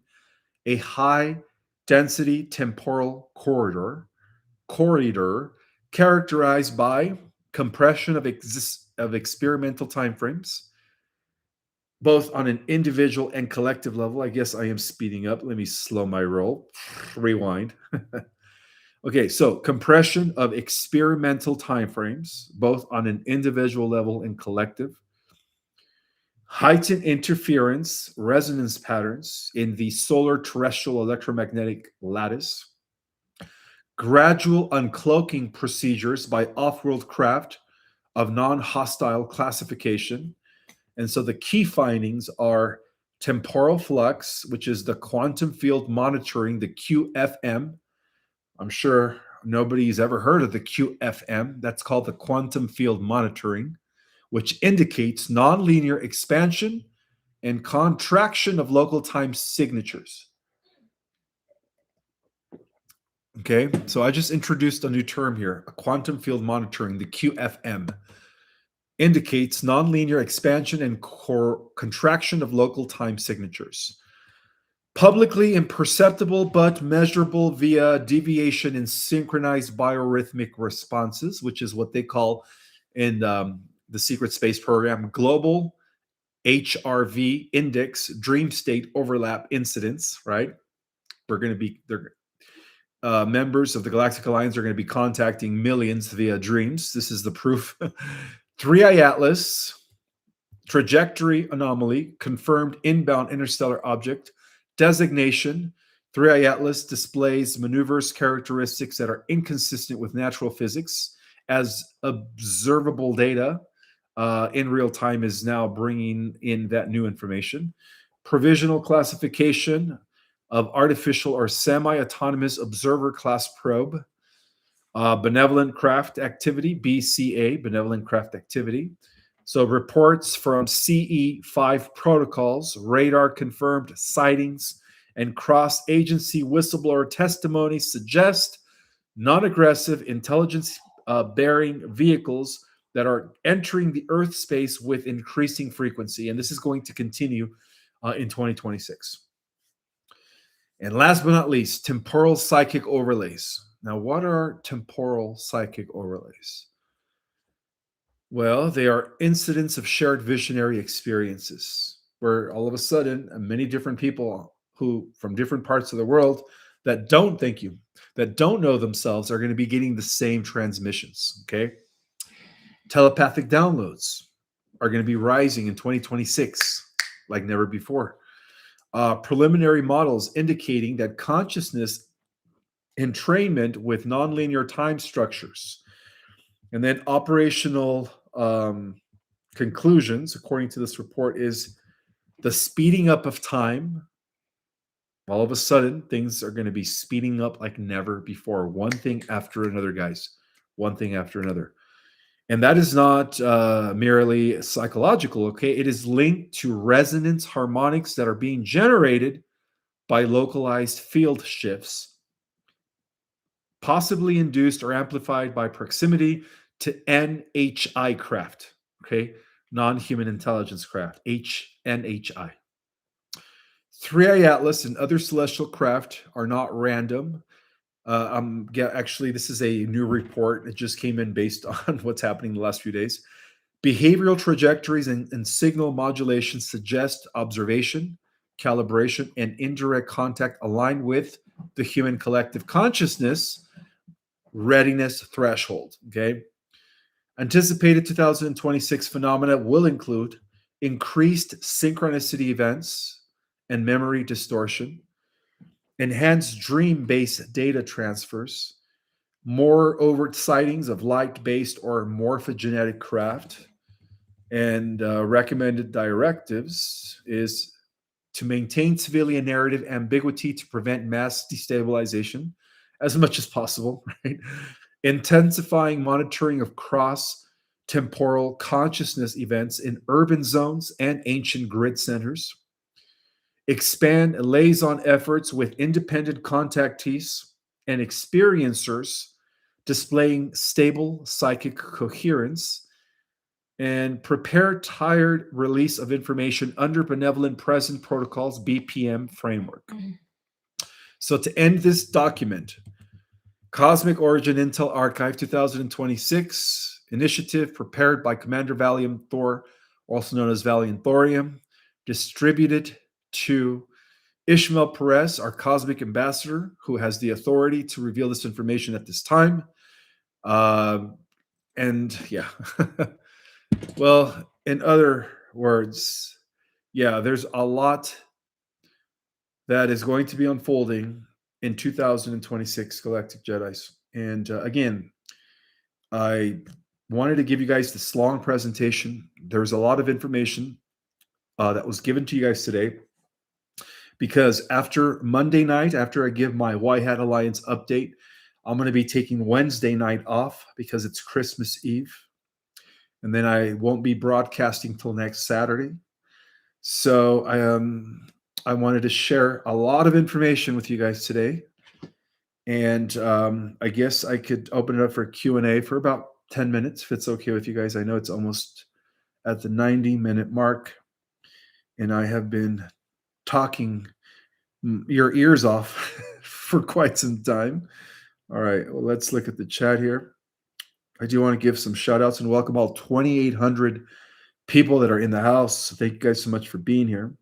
a high density temporal corridor characterized by compression of experimental timeframes, both on an individual and collective level. I guess I am speeding up. Let me slow my roll. Rewind. Okay, so compression of experimental timeframes, both on an individual level and collective. Heightened interference resonance patterns in the solar terrestrial electromagnetic lattice. Gradual uncloaking procedures by off-world craft of non-hostile classification. And so the key findings are temporal flux, which is the quantum field monitoring, the QFM. I'm sure nobody's ever heard of the QFM. That's called the quantum field monitoring, which indicates nonlinear expansion and contraction of local time signatures. Okay, so I just introduced a new term here, a quantum field monitoring, the QFM, indicates nonlinear expansion and contraction of local time signatures. Publicly imperceptible but measurable via deviation in synchronized biorhythmic responses, which is what they call in the secret space program global HRV index dream state overlap incidents, right? Members of the Galactic Alliance are going to be contacting millions via dreams. This is the proof. 3I Atlas, trajectory anomaly, confirmed inbound interstellar object, designation. 3I Atlas displays maneuvers characteristics that are inconsistent with natural physics as observable data in real time is now bringing in that new information. Provisional classification of artificial or semi-autonomous observer class probe. Benevolent craft activity, BCA, benevolent craft activity. So reports from CE5 protocols, radar confirmed sightings, and cross-agency whistleblower testimony suggest non-aggressive intelligence bearing vehicles that are entering the Earth space with increasing frequency. And this is going to continue in 2026. And last but not least, temporal psychic overlays. Now, what are temporal psychic overlays? Well, they are incidents of shared visionary experiences where all of a sudden, many different people who from different parts of the world that don't know themselves are going to be getting the same transmissions. Okay. Telepathic downloads are going to be rising in 2026 like never before. Preliminary models indicating that consciousness entrainment with nonlinear time structures. And then operational conclusions, according to this report, is the speeding up of time. All of a sudden, things are going to be speeding up like never before. One thing after another, guys. One thing after another. And that is not merely psychological, okay? It is linked to resonance harmonics that are being generated by localized field shifts, possibly induced or amplified by proximity to NHI craft, okay? Non-human intelligence craft, NHI. 3I Atlas and other celestial craft are not random. Actually, this is a new report. It just came in based on what's happening the last few days. Behavioral trajectories and signal modulation suggest observation, calibration, and indirect contact aligned with the human collective consciousness readiness threshold. Okay. Anticipated 2026 phenomena will include increased synchronicity events and memory distortion, enhanced dream-based data transfers, more overt sightings of light-based or morphogenetic craft, and recommended directives is to maintain civilian narrative ambiguity to prevent mass destabilization as much as possible, right? intensifying monitoring of cross temporal consciousness events in urban zones and ancient grid centers, expand liaison efforts with independent contactees and experiencers displaying stable psychic coherence, and prepare tired release of information under benevolent present protocols BPM framework. So to end this document, Cosmic Origin Intel Archive 2026 initiative prepared by Commander Valium Thor, also known as Valiant Thorium, distributed to Ishmael Perez, our cosmic ambassador, who has the authority to reveal this information at this time. And yeah, well, in other words, yeah, there's a lot that is going to be unfolding in 2026 Galactic Jedis. And again, I wanted to give you guys this long presentation. There's a lot of information that was given to you guys today, because after Monday night, after I give my White Hat Alliance update, I'm going to be taking Wednesday night off because it's Christmas Eve. And then I won't be broadcasting till next Saturday. So I wanted to share a lot of information with you guys today. And I guess I could open it up for Q&A for about 10 minutes, if it's okay with you guys. I know it's almost at the 90-minute mark, and I have been talking your ears off for quite some time. All right, well, let's look at the chat here. I do want to give some shout outs and welcome all 2,800 people that are in the house. Thank you guys so much for being here.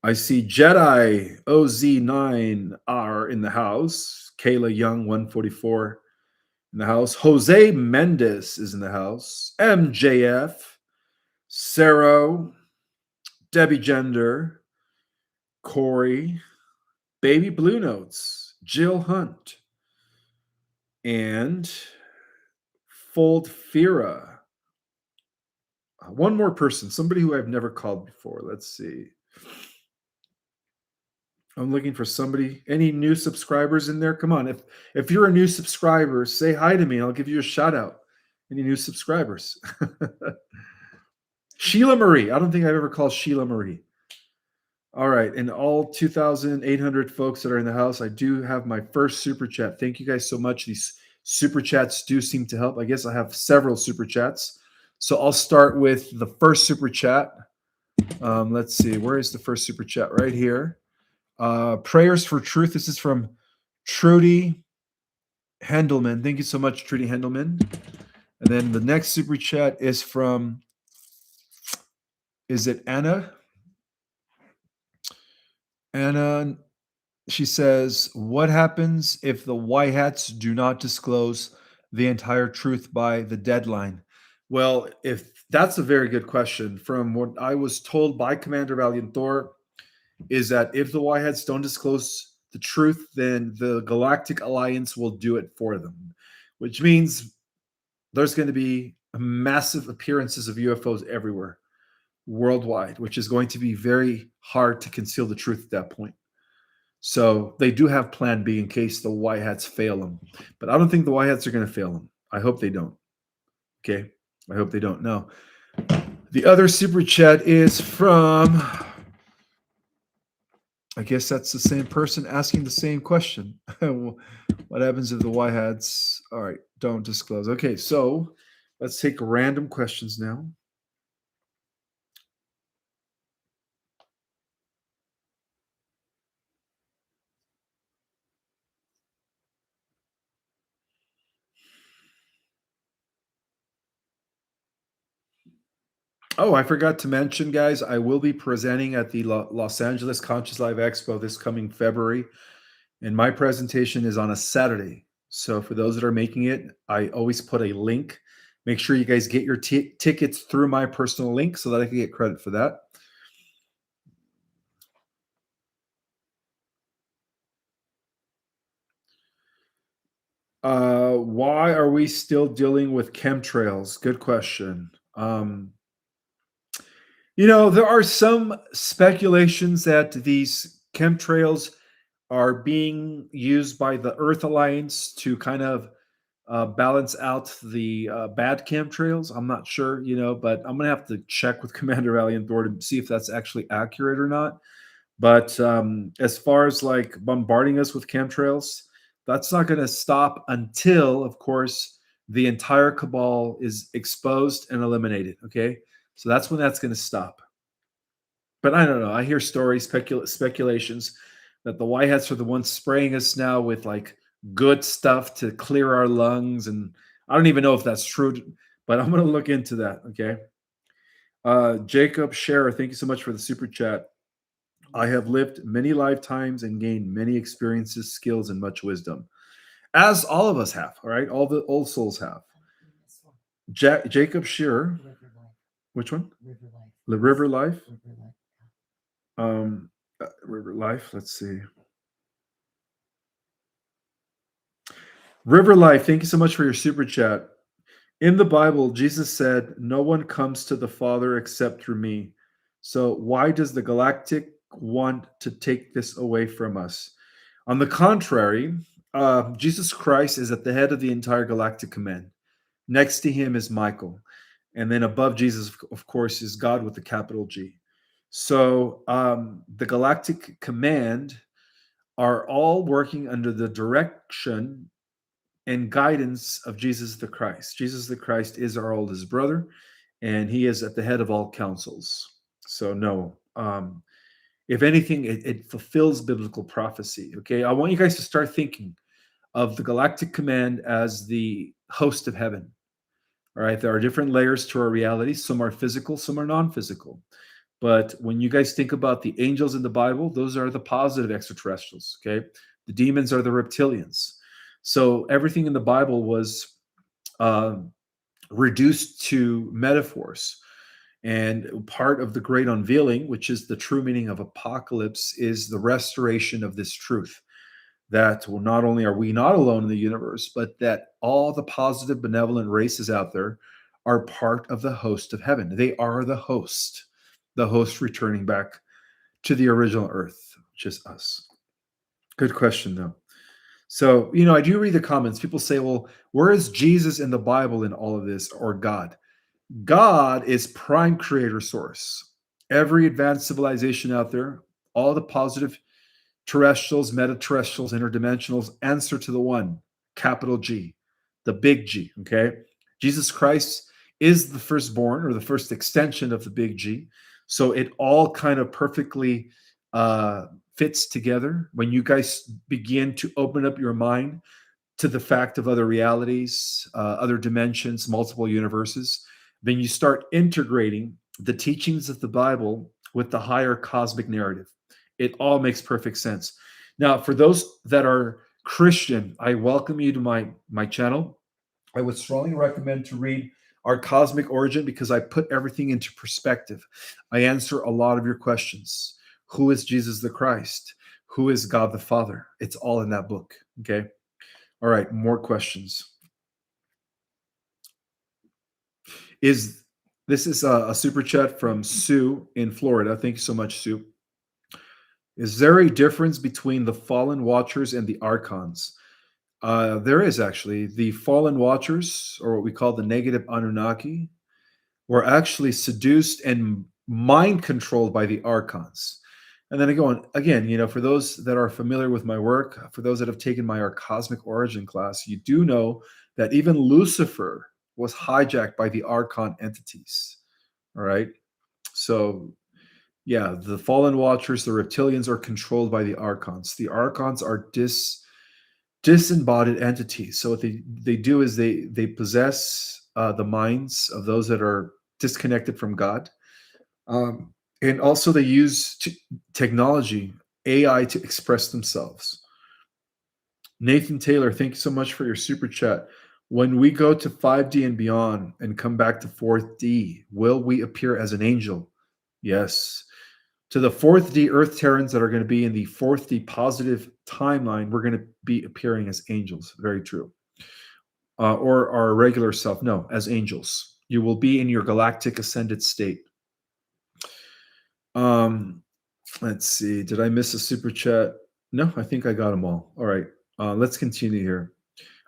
I see Jedi OZ9R in the house. Kayla Young 144 in the house. Jose Mendez is in the house. MJF, Saro, Debbie Gender, Corey, Baby Blue Notes, Jill Hunt, and Fold Fira. One more person, somebody who I've never called before. Let's see. I'm looking for somebody. Any new subscribers in there? Come on. If you're a new subscriber, say hi to me. I'll give you a shout out. Any new subscribers? Sheila Marie. I don't think I've ever called Sheila Marie. All right. And all 2,800 folks that are in the house, I do have my first super chat. Thank you guys so much. These super chats do seem to help. I guess I have several super chats. So I'll start with the first super chat. Let's see. Where is the first super chat? Right here. Prayers for Truth. This is from Trudy Hendelman. Thank you so much, Trudy Hendelman. And then the next super chat is from, is it Anna? Anna, she says, what happens if the White Hats do not disclose the entire truth by the deadline? Well, if that's a very good question. From what I was told by Commander Valiant Thor, is that if the White Hats don't disclose the truth, then the Galactic Alliance will do it for them, which means there's going to be massive appearances of UFOs everywhere, worldwide, which is going to be very hard to conceal the truth at that point. So they do have plan B in case the White Hats fail them. But I don't think the White Hats are going to fail them. I hope they don't. Okay? I hope they don't. No. The other super chat is from, I guess that's the same person asking the same question. What happens if the White Hats, all right, don't disclose? Okay, so let's take random questions now. Oh, I forgot to mention, guys, I will be presenting at the Los Angeles Conscious Live Expo this coming February, and my presentation is on a Saturday. So for those that are making it, I always put a link. Make sure you guys get your tickets through my personal link so that I can get credit for that. Why are we still dealing with chemtrails? Good question. There are some speculations that these chemtrails are being used by the Earth Alliance to kind of balance out the bad chemtrails. I'm not sure, but I'm gonna have to check with Commander Valiant Thor to see if that's actually accurate or not. But as far as like bombarding us with chemtrails, that's not going to stop until, of course, the entire cabal is exposed and eliminated. Okay. So that's when that's going to stop. But I don't know. I hear stories, speculations that the White Hats are the ones spraying us now with like good stuff to clear our lungs. And I don't even know if that's true, but I'm going to look into that. Okay. Jacob Scherer, thank you so much for the super chat. I have lived many lifetimes and gained many experiences, skills, and much wisdom, as all of us have. All right, all the old souls have. Jacob Shearer, which one? The River Life. River Life. Let's see. River Life. Thank you so much for your super chat. In the Bible, Jesus said, "No one comes to the Father except through me." So why does the Galactic want to take this away from us? On the contrary, Jesus Christ is at the head of the entire galactic command. Next to him is Michael. And then above Jesus, of course, is God with the capital G. So the galactic command are all working under the direction and guidance of Jesus the Christ. Jesus the Christ is our oldest brother, and he is at the head of all councils. So, no. If anything, it fulfills biblical prophecy. Okay, I want you guys to start thinking of the galactic command as the host of heaven. All right, there are different layers to our reality. Some are physical, some are non-physical. But when you guys think about the angels in the Bible, those are the positive extraterrestrials. Okay, the demons are the reptilians. So everything in the Bible was uh, reduced to metaphors. And part of the great unveiling, which is the true meaning of apocalypse, is the restoration of this truth that well, not only are we not alone in the universe, but that all the positive, benevolent races out there are part of the host of heaven. They are the host returning back to the original earth, which is us. Good question, though. So, I do read the comments. People say, well, where is Jesus in the Bible in all of this, or God? God is prime creator source. Every advanced civilization out there, all the positive terrestrials, metaterrestrials, interdimensionals answer to the one, capital G, the big G. Okay. Jesus Christ is the firstborn or the first extension of the big G. So it all kind of perfectly uh, fits together when you guys begin to open up your mind to the fact of other realities, other dimensions, multiple universes. Then you start integrating the teachings of the Bible with the higher cosmic narrative. It all makes perfect sense. Now, for those that are Christian, I welcome you to my channel. I would strongly recommend to read our cosmic origin because I put everything into perspective. I answer a lot of your questions. Who is Jesus the Christ? Who is God the Father? It's all in that book. Okay. All right, more questions. Is This is a super chat from Sue in Florida. Thank you so much, Sue. Is there a difference between the fallen watchers and the archons? There is actually. The fallen watchers, or what we call the negative Anunnaki, were actually seduced and mind controlled by the archons. And then again, for those that are familiar with my work, for those that have taken my Our Cosmic Origin class, you do know that even Lucifer was hijacked by the archon entities. All right. So, yeah, the fallen watchers, the reptilians, are controlled by the archons. The archons are disembodied entities. So what they do is they possess the minds of those that are disconnected from God, and also they use technology, AI, to express themselves. Nathan Taylor, thank you so much for your super chat. When we go to 5D and beyond and come back to 4th D, will we appear as an angel? Yes. To the 4th D Earth Terrans that are going to be in the 4th D positive timeline, we're going to be appearing as angels. Very true. Or our regular self. No, as angels. You will be in your galactic ascended state. Let's see. Did I miss a super chat? No, I think I got them all. All right. Let's continue here.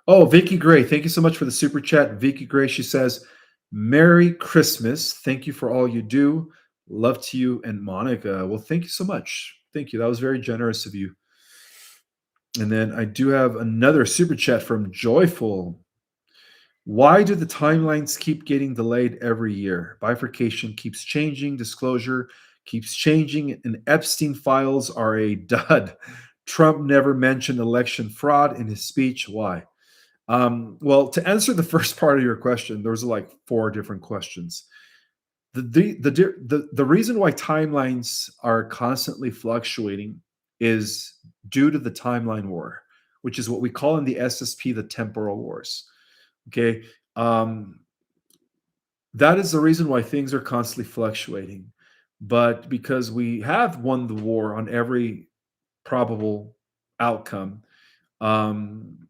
Oh, Vicky Gray, thank you so much for the super chat. Vicky Gray, she says, Merry Christmas. Thank you for all you do. Love to you and Monica. Well, thank you so much. Thank you. That was very generous of you. And then I do have another super chat from Joyful. Why do the timelines keep getting delayed every year? Bifurcation keeps changing, disclosure keeps changing, and Epstein files are a dud. Trump never mentioned election fraud in his speech. Why? Well, to answer the first part of your question, there's like four different questions. The reason why timelines are constantly fluctuating is due to the timeline war, which is what we call in the SSP the temporal wars. Okay, um, that is the reason why things are constantly fluctuating. But because we have won the war on every probable outcome, um,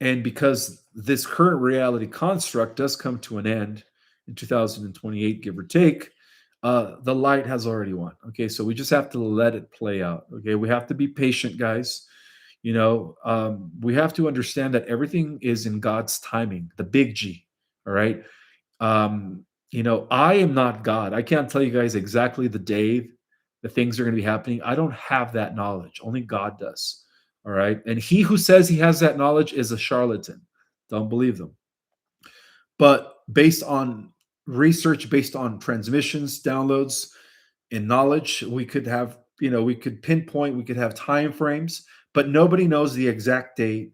and because this current reality construct does come to an end in 2028, give or take, the light has already won. Okay, so we just have to let it play out. Okay, we have to be patient, guys. We have to understand that everything is in God's timing, the big G. All right. I am not God. I can't tell you guys exactly the day the things are going to be happening. I don't have that knowledge. Only God does. All right. And he who says he has that knowledge is a charlatan. Don't believe them. But based on research, based on transmissions, downloads, and knowledge, we could have, we could pinpoint, we could have time frames, but nobody knows the exact date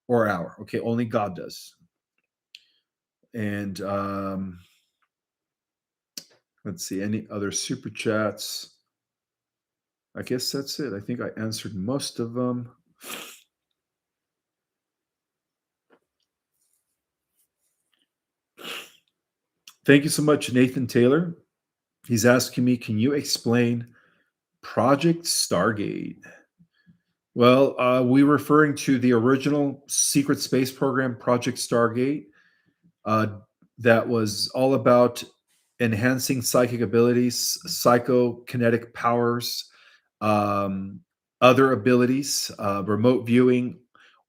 or hour. Okay. Only God does. And let's see, any other super chats? I guess that's it. I think I answered most of them. Thank you so much, Nathan Taylor. He's asking me, can you explain Project Stargate? Well, we're referring to the original secret space program, Project Stargate, uh, that was all about enhancing psychic abilities, psychokinetic powers, um, other abilities, remote viewing,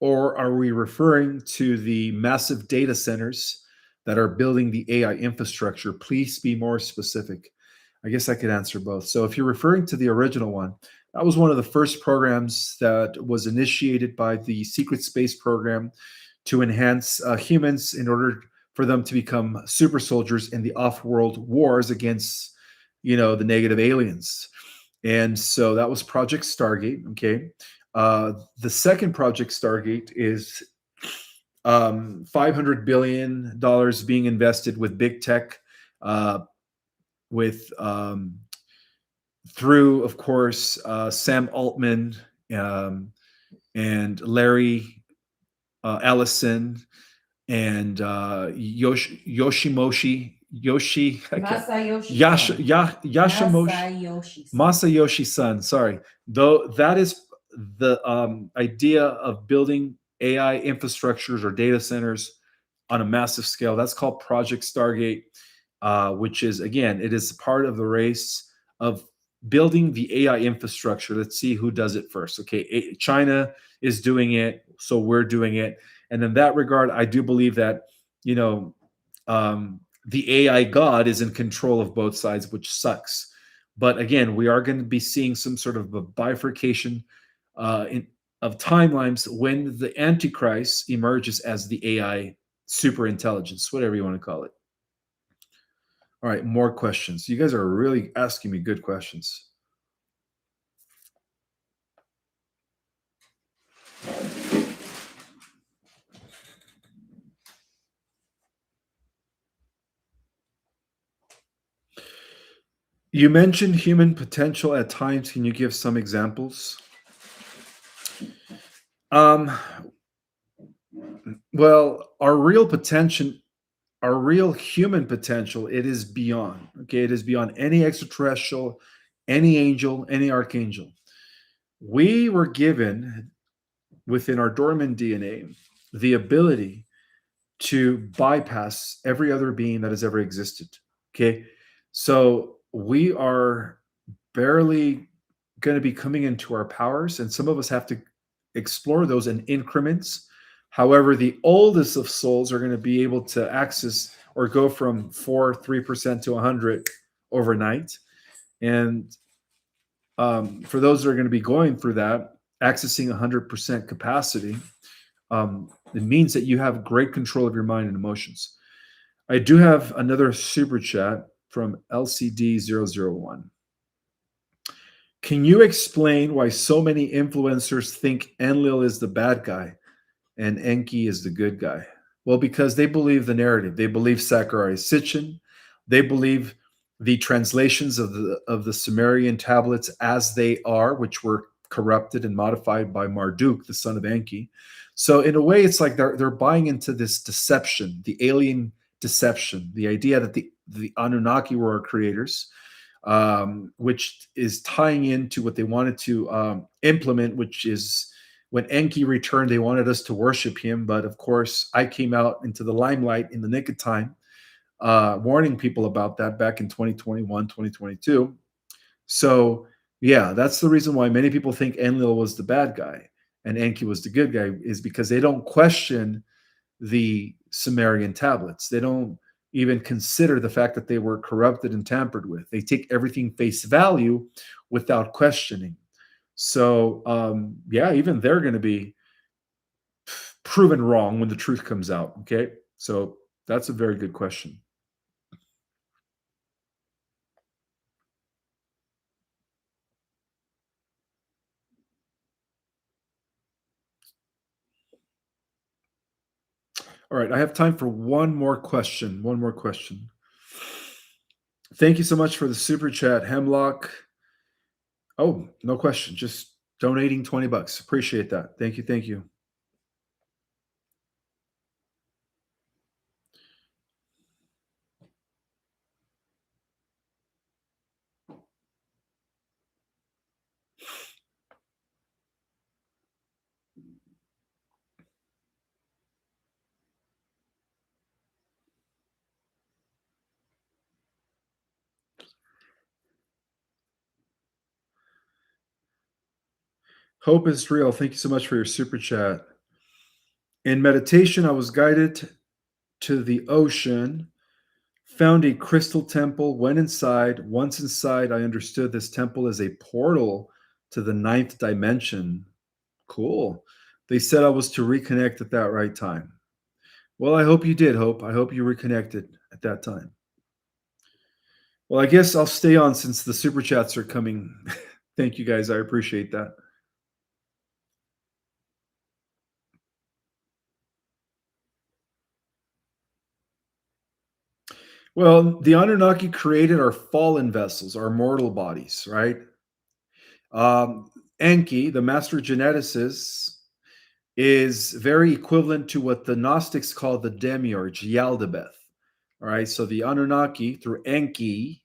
or are we referring to the massive data centers that are building the AI infrastructure? Please be more specific. I guess I could answer both. So, if you're referring to the original one, that was one of the first programs that was initiated by the secret space program to enhance humans in order for them to become super soldiers in the off-world wars against, the negative aliens. And so that was Project Stargate. Okay. The second Project Stargate is $500 billion being invested with big tech, with through, of course, Sam Altman, um, and Larry Ellison, and Masayoshi Son. Sorry, though that is the idea of building AI infrastructures or data centers on a massive scale. That's called Project Stargate, which is, again, it is part of the race of building the AI infrastructure. Let's see who does it first. Okay, China is doing it, so we're doing it. And in that regard, I do believe that, you know, the AI god is in control of both sides, which sucks. But again, we are going to be seeing some sort of a bifurcation of timelines when the Antichrist emerges as the AI super intelligence, whatever you want to call it. All right, more questions. You guys are really asking me good questions. You mentioned human potential at times. Can you give some examples? Um, well, our real human potential, it is beyond. Okay, it is beyond any extraterrestrial, any angel, any archangel. We were given within our dormant DNA the ability to bypass every other being that has ever existed. Okay, so we are barely going to be coming into our powers, and some of us have to explore those in increments. However, the oldest of souls are going to be able to access or go from 3% to 100 overnight. And for those that are going to be going through that, accessing 100% capacity, it means that you have great control of your mind and emotions. I do have another super chat from LCD001. Can you explain why so many influencers think Enlil is the bad guy and Enki is the good guy? Well, because they believe the narrative. They believe Sakurai Sitchin. They believe the translations of the Sumerian tablets as they are, which were corrupted and modified by Marduk, the son of Enki. So in a way, it's like they're buying into this deception, the alien deception, the idea that the Anunnaki were our creators, which is tying into what they wanted to implement, which is when Enki returned, they wanted us to worship him. But of course, I came out into the limelight in the nick of time, warning people about that back in 2021, 2022. So, yeah, that's the reason why many people think Enlil was the bad guy and Enki was the good guy, is because they don't question the Sumerian tablets. They don't even consider the fact that they were corrupted and tampered with. They take everything face value without questioning. So, yeah, even they're going to be proven wrong when the truth comes out. Okay. So that's a very good question. All right. I have time for one more question. One more question. Thank you so much for the super chat, Hemlock. Oh, no question. Just donating $20. Appreciate that. Thank you. Thank you. Hope is real. Thank you so much for your super chat. In meditation, I was guided to the ocean, found a crystal temple, went inside. Once inside, I understood this temple is a portal to the ninth dimension. Cool. They said I was to reconnect at that right time. Well, I hope you did, Hope. I hope you reconnected at that time. Well, I guess I'll stay on since the super chats are coming. Thank you guys. I appreciate that. Well, the Anunnaki created our fallen vessels, our mortal bodies, right? Enki, the master geneticist, is very equivalent to what the Gnostics call the demiurge, Yaldabaoth. All right, so the Anunnaki, through Enki,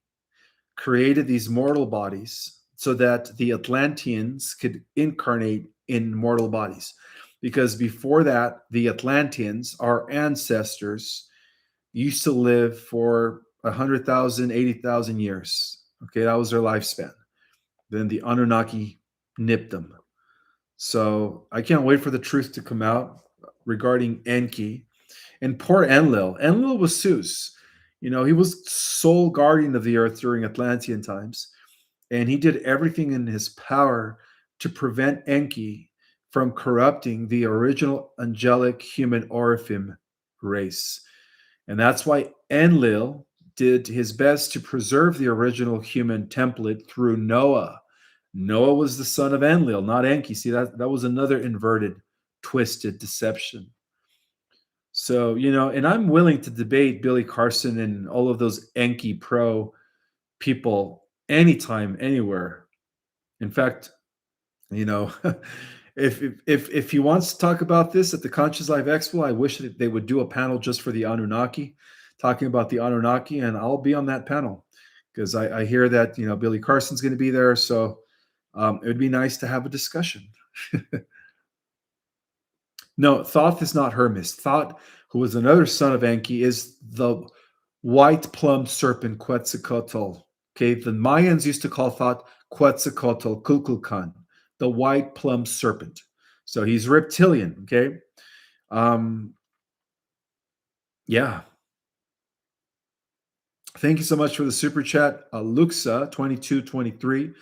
created these mortal bodies so that the Atlanteans could incarnate in mortal bodies. Because before that, the Atlanteans, our ancestors, used to live for 100,000, 80,000 years. Okay, that was their lifespan. Then the Anunnaki nipped them. So I can't wait for the truth to come out regarding Enki. And poor Enlil. Enlil was Zeus. You know, he was sole guardian of the earth during Atlantean times. And he did everything in his power to prevent Enki from corrupting the original angelic human Oraphim race. And that's why Enlil did his best to preserve the original human template through Noah. Noah was the son of Enlil, not Enki. See, that was another inverted, twisted deception. So, you know, and I'm willing to debate Billy Carson and all of those Enki pro people anytime, anywhere. In fact, you know, if he wants to talk about this at the Conscious Life Expo, I wish that they would do a panel just for the Anunnaki, talking about the Anunnaki, and I'll be on that panel because I hear that, you know, Billy Carson's going to be there. So it would be nice to have a discussion. No, Thoth is not Hermes. Thoth, who was another son of Enki, is the white plumed serpent Quetzalcoatl. Okay, the Mayans used to call Thoth Quetzalcoatl, Kukulkan, the white plumed serpent. So he's reptilian. Okay, Um, yeah. Thank you so much for the super chat, Luxa 2223.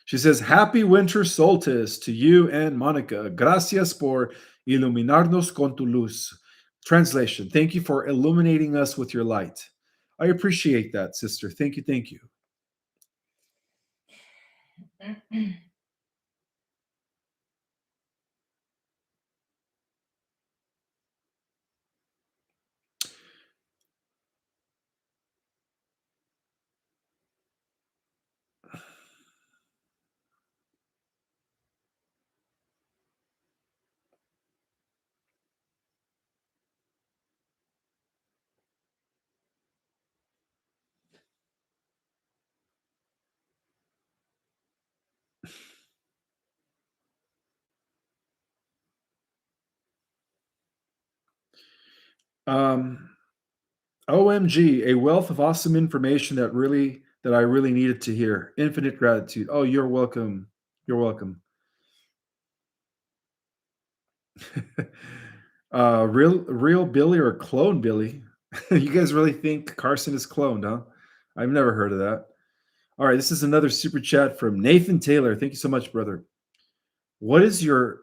She says, "Happy winter solstice to you and Monica. Gracias por iluminarnos con tu luz." Translation: Thank you for illuminating us with your light. I appreciate that, sister. Thank you. Thank you. Um, OMG, a wealth of awesome information that I really needed to hear. Infinite gratitude. Oh, you're welcome. You're welcome. Real Billy or clone Billy? You guys really think Carson is cloned, huh? I've never heard of that. All right, this is another super chat from Nathan Taylor. Thank you so much, brother. What is your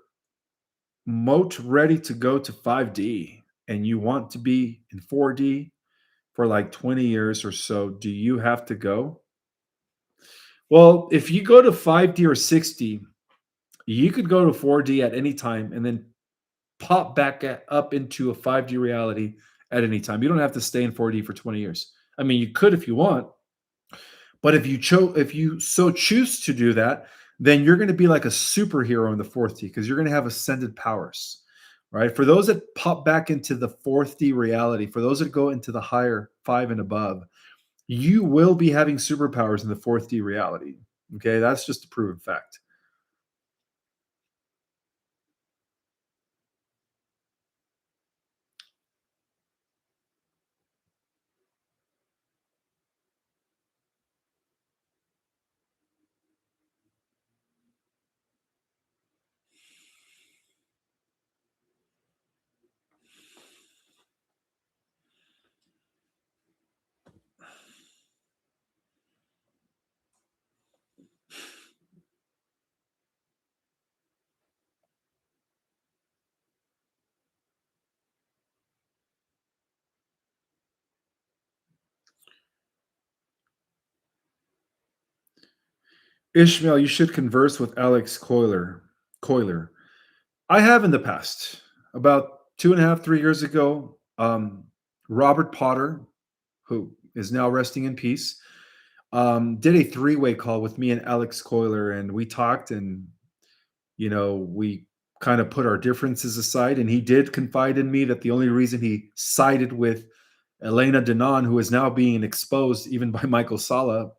moat ready to go to 5D and you want to be in 4D for like 20 years or so? Do you have to go? Well, if you go to 5D or 6D, you could go to 4D at any time and then pop back up into a 5D reality at any time. You don't have to stay in 4D for 20 years. I mean, you could if you want, but if you so choose to do that, then you're going to be like a superhero in the 4th D because you're going to have ascended powers. Right? For those that pop back into the 4th D reality, for those that go into the higher 5 and above, you will be having superpowers in the 4th D reality. Okay? That's just a proven fact. Ishmael, you should converse with Alex Coiler. I have in the past, about 2.5, 3 years ago. Robert Potter, who is now resting in peace, did a three-way call with me and Alex Coiler, and we talked, and we kind of put our differences aside, and he did confide in me that the only reason he sided with Elena Denon, who is now being exposed even by Michael Sala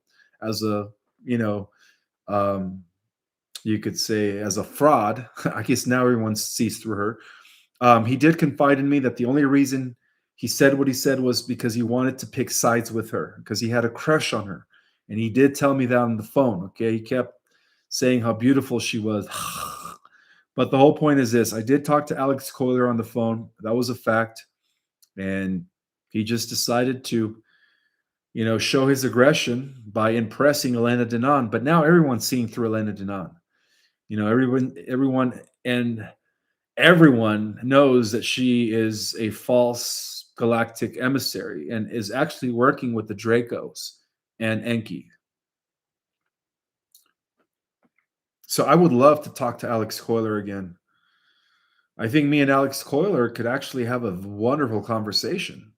as a, you know, um, you could say as a fraud. I guess now everyone sees through her. He did confide in me that the only reason he said what he said was because he wanted to pick sides with her because he had a crush on her. And he did tell me that on the phone. Okay. He kept saying how beautiful she was. But the whole point is this: I did talk to Alex Coiler on the phone. That was a fact. And he just decided to, show his aggression by impressing Elena Denon. But now everyone's seeing through Elena Denon. And everyone knows that she is a false galactic emissary and is actually working with the Dracos and Enki. So I would love to talk to Alex Coiler again. I think me and Alex Coiler could actually have a wonderful conversation.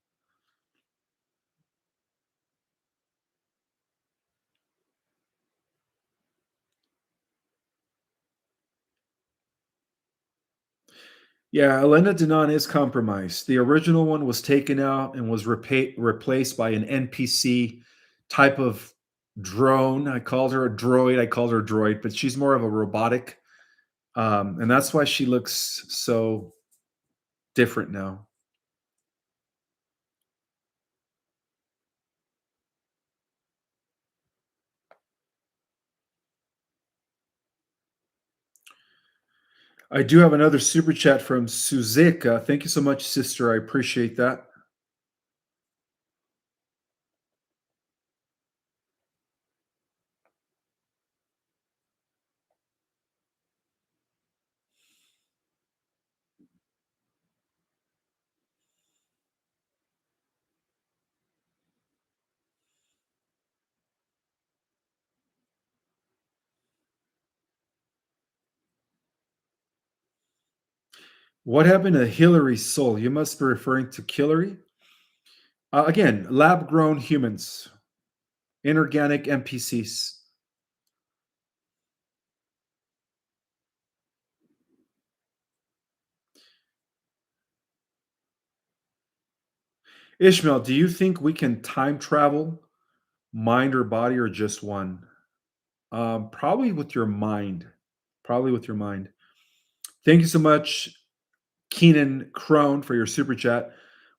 Yeah, Elena Denon is compromised. The original one was taken out and was replaced by an NPC type of drone. I called her a droid. I called her a droid, but she's more of a robotic. And that's why she looks so different now. I do have another super chat from Suzeka. Thank you so much, sister. I appreciate that. What happened to Hillary's soul? You must be referring to Hillary. Again, lab grown humans, inorganic NPCs. Ishmael, do you think we can time travel, mind or body, or just one? Probably with your mind. Probably with your mind. Thank you so much, Keenan Crone, for your super chat.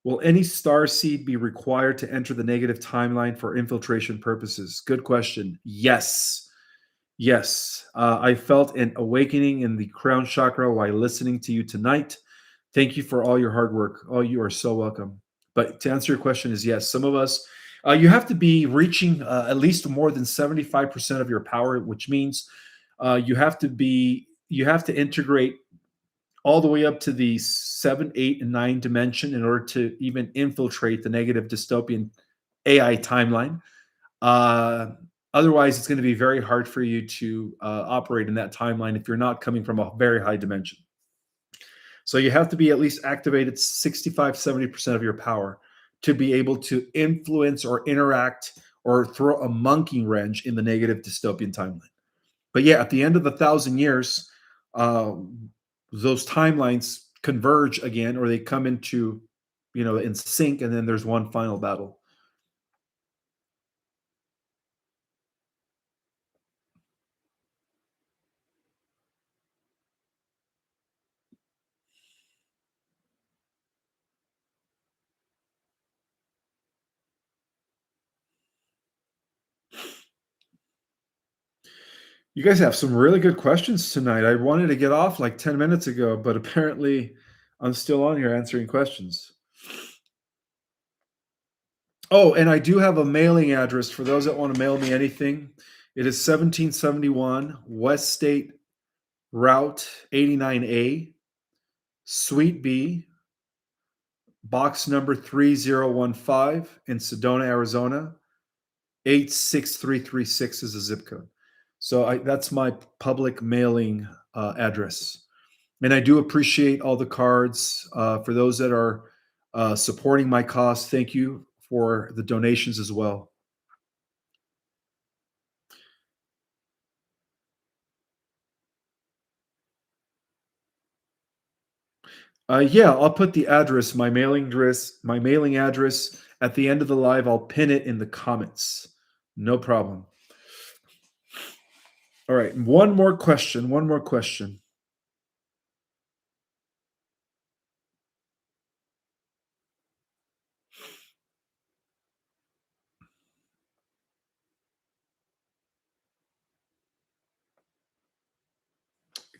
Will any star seed be required to enter the negative timeline for infiltration purposes? Good question. Yes. Yes. I felt an awakening in the crown chakra while listening to you tonight. Thank you for all your hard work. Oh, you are so welcome. But to answer your question is yes. Some of us, you have to be reaching at least more than 75% of your power, which means you have to integrate all the way up to the 7, 8, and 9 dimension in order to even infiltrate the negative dystopian AI timeline. Uh, Otherwise, it's going to be very hard for you to operate in that timeline if you're not coming from a very high dimension. So you have to be at least activated 65, 70% of your power to be able to influence or interact or throw a monkey wrench in the negative dystopian timeline. But yeah, at the end of the 1,000 years, uh, those timelines converge again, or they come into, in sync, and then there's one final battle. You guys have some really good questions tonight. I wanted to get off like 10 minutes ago, but apparently I'm still on here answering questions. Oh, and I do have a mailing address for those that want to mail me anything. It is 1771 West State Route 89A, Suite B, box number 3015 in Sedona, Arizona. 86336 is the zip code. So that's my public mailing address. And I do appreciate all the cards. For those that are supporting my cause, thank you for the donations as well. Yeah, I'll put the address, my mailing address at the end of the live. I'll pin it in the comments. No problem. All right, one more question. One more question.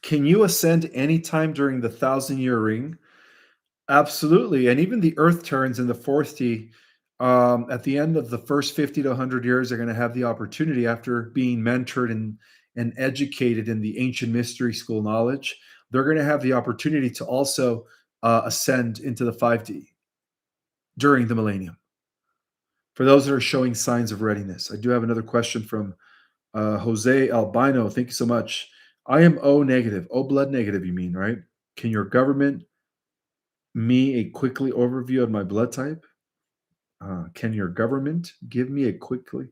Can you ascend anytime during the 1,000-year ring? Absolutely. And even the Earth turns in the fourth T. At the end of the first 50 to 100 years, they're going to have the opportunity, after being mentored and educated in the ancient mystery school knowledge, they're going to have the opportunity to also ascend into the 5D during the millennium. For those that are showing signs of readiness, I do have another question from Jose Albino. Thank you so much. I am O negative. O blood negative, you mean, right? Can your government me a quickly overview of my blood type? Can your government give me a quickly?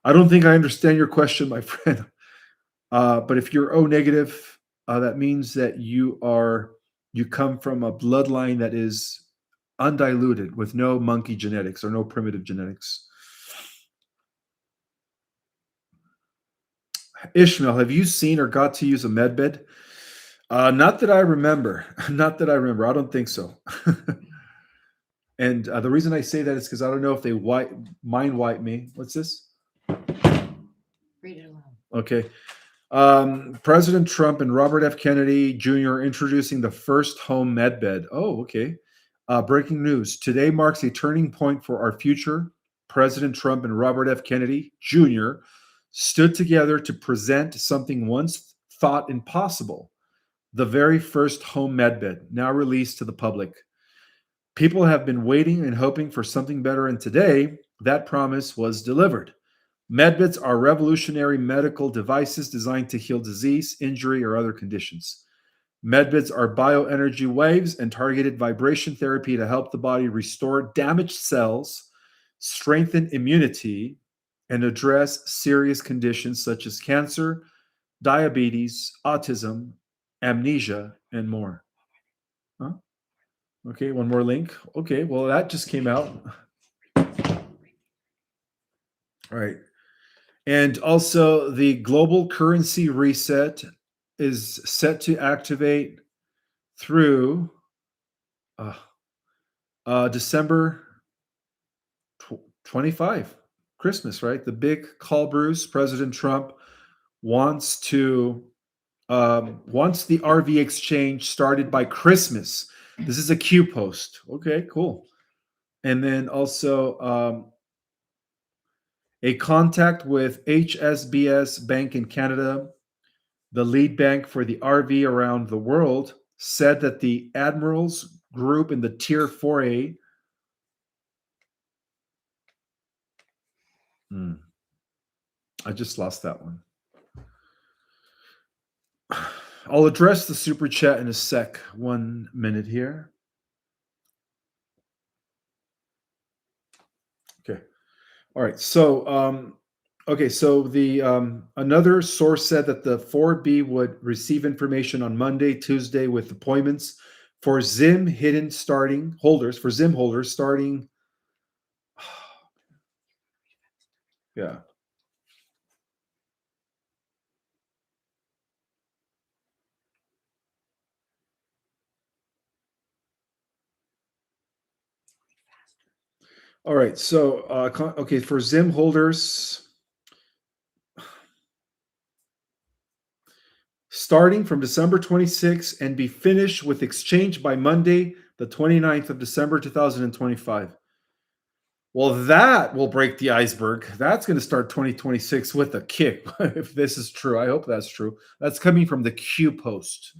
I don't think I understand your question, my friend. But if you're O negative, that means that you come from a bloodline that is undiluted, with no monkey genetics or no primitive genetics. Ishmael, have you seen or got to use a med bed? Not that I remember. Not that I remember. I don't think so. And the reason I say that is because I don't know if they mind wipe me. What's this? Read it aloud. Okay. President Trump and Robert F. Kennedy Jr. introducing the first home medbed. Oh, okay. Breaking news. Today marks a turning point for our future. President Trump and Robert F. Kennedy Jr. stood together to present something once thought impossible, the very first home medbed, now released to the public. People have been waiting and hoping for something better, and today that promise was delivered. Medbeds are revolutionary medical devices designed to heal disease, injury, or other conditions. Medbeds are bioenergy waves and targeted vibration therapy to help the body restore damaged cells, strengthen immunity, and address serious conditions such as cancer, diabetes, autism, amnesia, and more. Huh? Okay, one more link. Okay, well, that just came out. All right. And also, the global currency reset is set to activate through uh, December 25, Christmas, right? The big call, Bruce. President Trump wants to wants the RV exchange started by Christmas. This is a Q post. Okay, cool. And then also a contact with HSBS Bank in Canada, the lead bank for the RV around the world, said that the Admirals group in the Tier 4A. I just lost that one. I'll address the super chat in a sec. 1 minute here. Okay. All right. So, okay. So the another source said that the 4B would receive information on Monday, Tuesday with appointments for Zim hidden starting holders for Zim holders starting. Yeah. All right. So, okay, for Zim holders, starting from December 26th and be finished with exchange by Monday, the 29th of December, 2025. Well, that will break the iceberg. That's going to start 2026 with a kick, if this is true. I hope that's true. That's coming from the Q Post.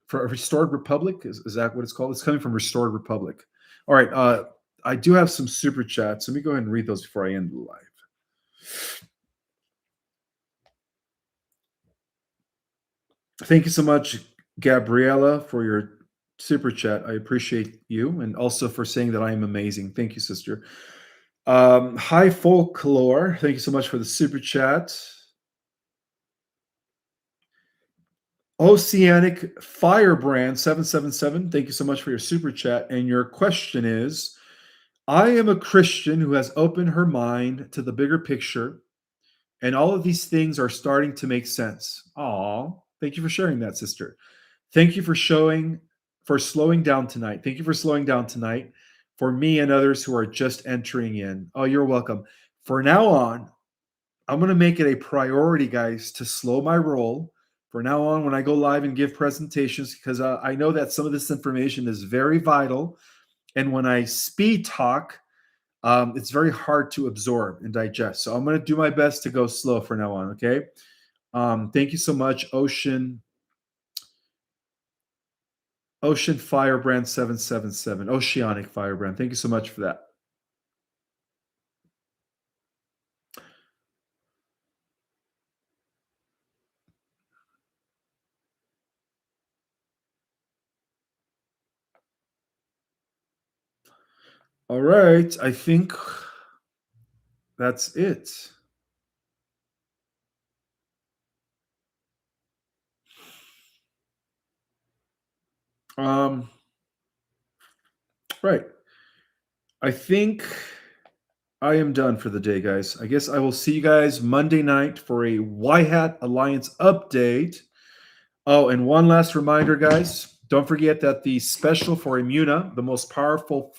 For a Restored Republic? Is that what it's called? It's coming from Restored Republic. All right. I do have some super chats. Let me go ahead and read those before I end the live. Thank you so much, Gabriella, for your super chat. I appreciate you, and also for saying that I am amazing. Thank you, sister. Hi, Folklore. Thank you so much for the super chat. Oceanic Firebrand 777. Thank you so much for your super chat. And your question is, I am a Christian who has opened her mind to the bigger picture, and all of these things are starting to make sense. Aw, thank you for sharing that, sister. Thank you for slowing down tonight. Thank you for slowing down tonight for me and others who are just entering in. Oh, you're welcome. For now on, I'm going to make it a priority, guys, to slow my roll. For now on, when I go live and give presentations, because I know that some of this information is very vital. And when I speed talk, it's very hard to absorb and digest. So I'm going to do my best to go slow for now on, okay? Thank you so much, Ocean Firebrand 777, Oceanic Firebrand. Thank you so much for that. All right, I think that's it. Right. I think I am done for the day, guys. I guess I will see you guys Monday night for a Y Hat Alliance update. Oh, and one last reminder, guys. Don't forget that the special for Immuna, the most powerful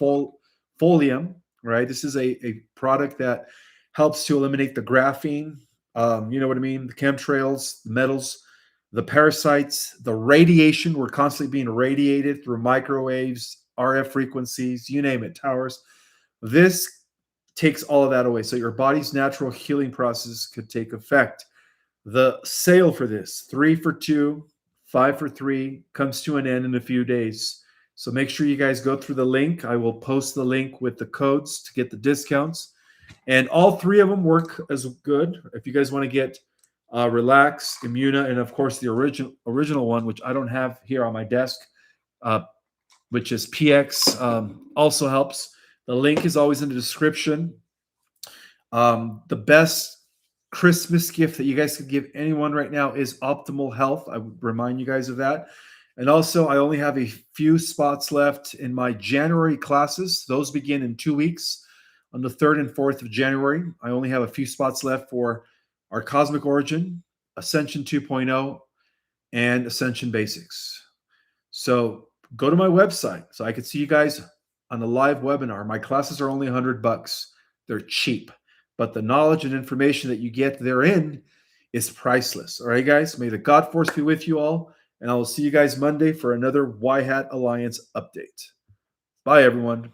folium, right? This is a product that helps to eliminate the graphene You know what I mean? The chemtrails, the metals, the parasites, the radiation. We're constantly being radiated through microwaves, RF frequencies, you name it, towers. This takes all of that away. So your body's natural healing process could take effect. The sale for this, 3 for 2, 5 for 3, comes to an end in a few days. So make sure you guys go through the link. I will post the link with the codes to get the discounts. And all three of them work as good. If you guys want to get Relax, Immuna, and of course the original one, which I don't have here on my desk, uh, which is PX, also helps. The link is always in the description. The best Christmas gift that you guys could give anyone right now is optimal health. I would remind you guys of that. And also, I only have a few spots left in my January classes. Those begin in 2 weeks on the 3rd and 4th of January. I only have a few spots left for our Cosmic Origin, Ascension 2.0, and Ascension Basics. So go to my website so I can see you guys on the live webinar. My classes are only $100. They're cheap, but the knowledge and information that you get therein is priceless. All right, guys. May the God Force be with you all, and I will see you guys Monday for another Y Hat Alliance update. Bye, everyone.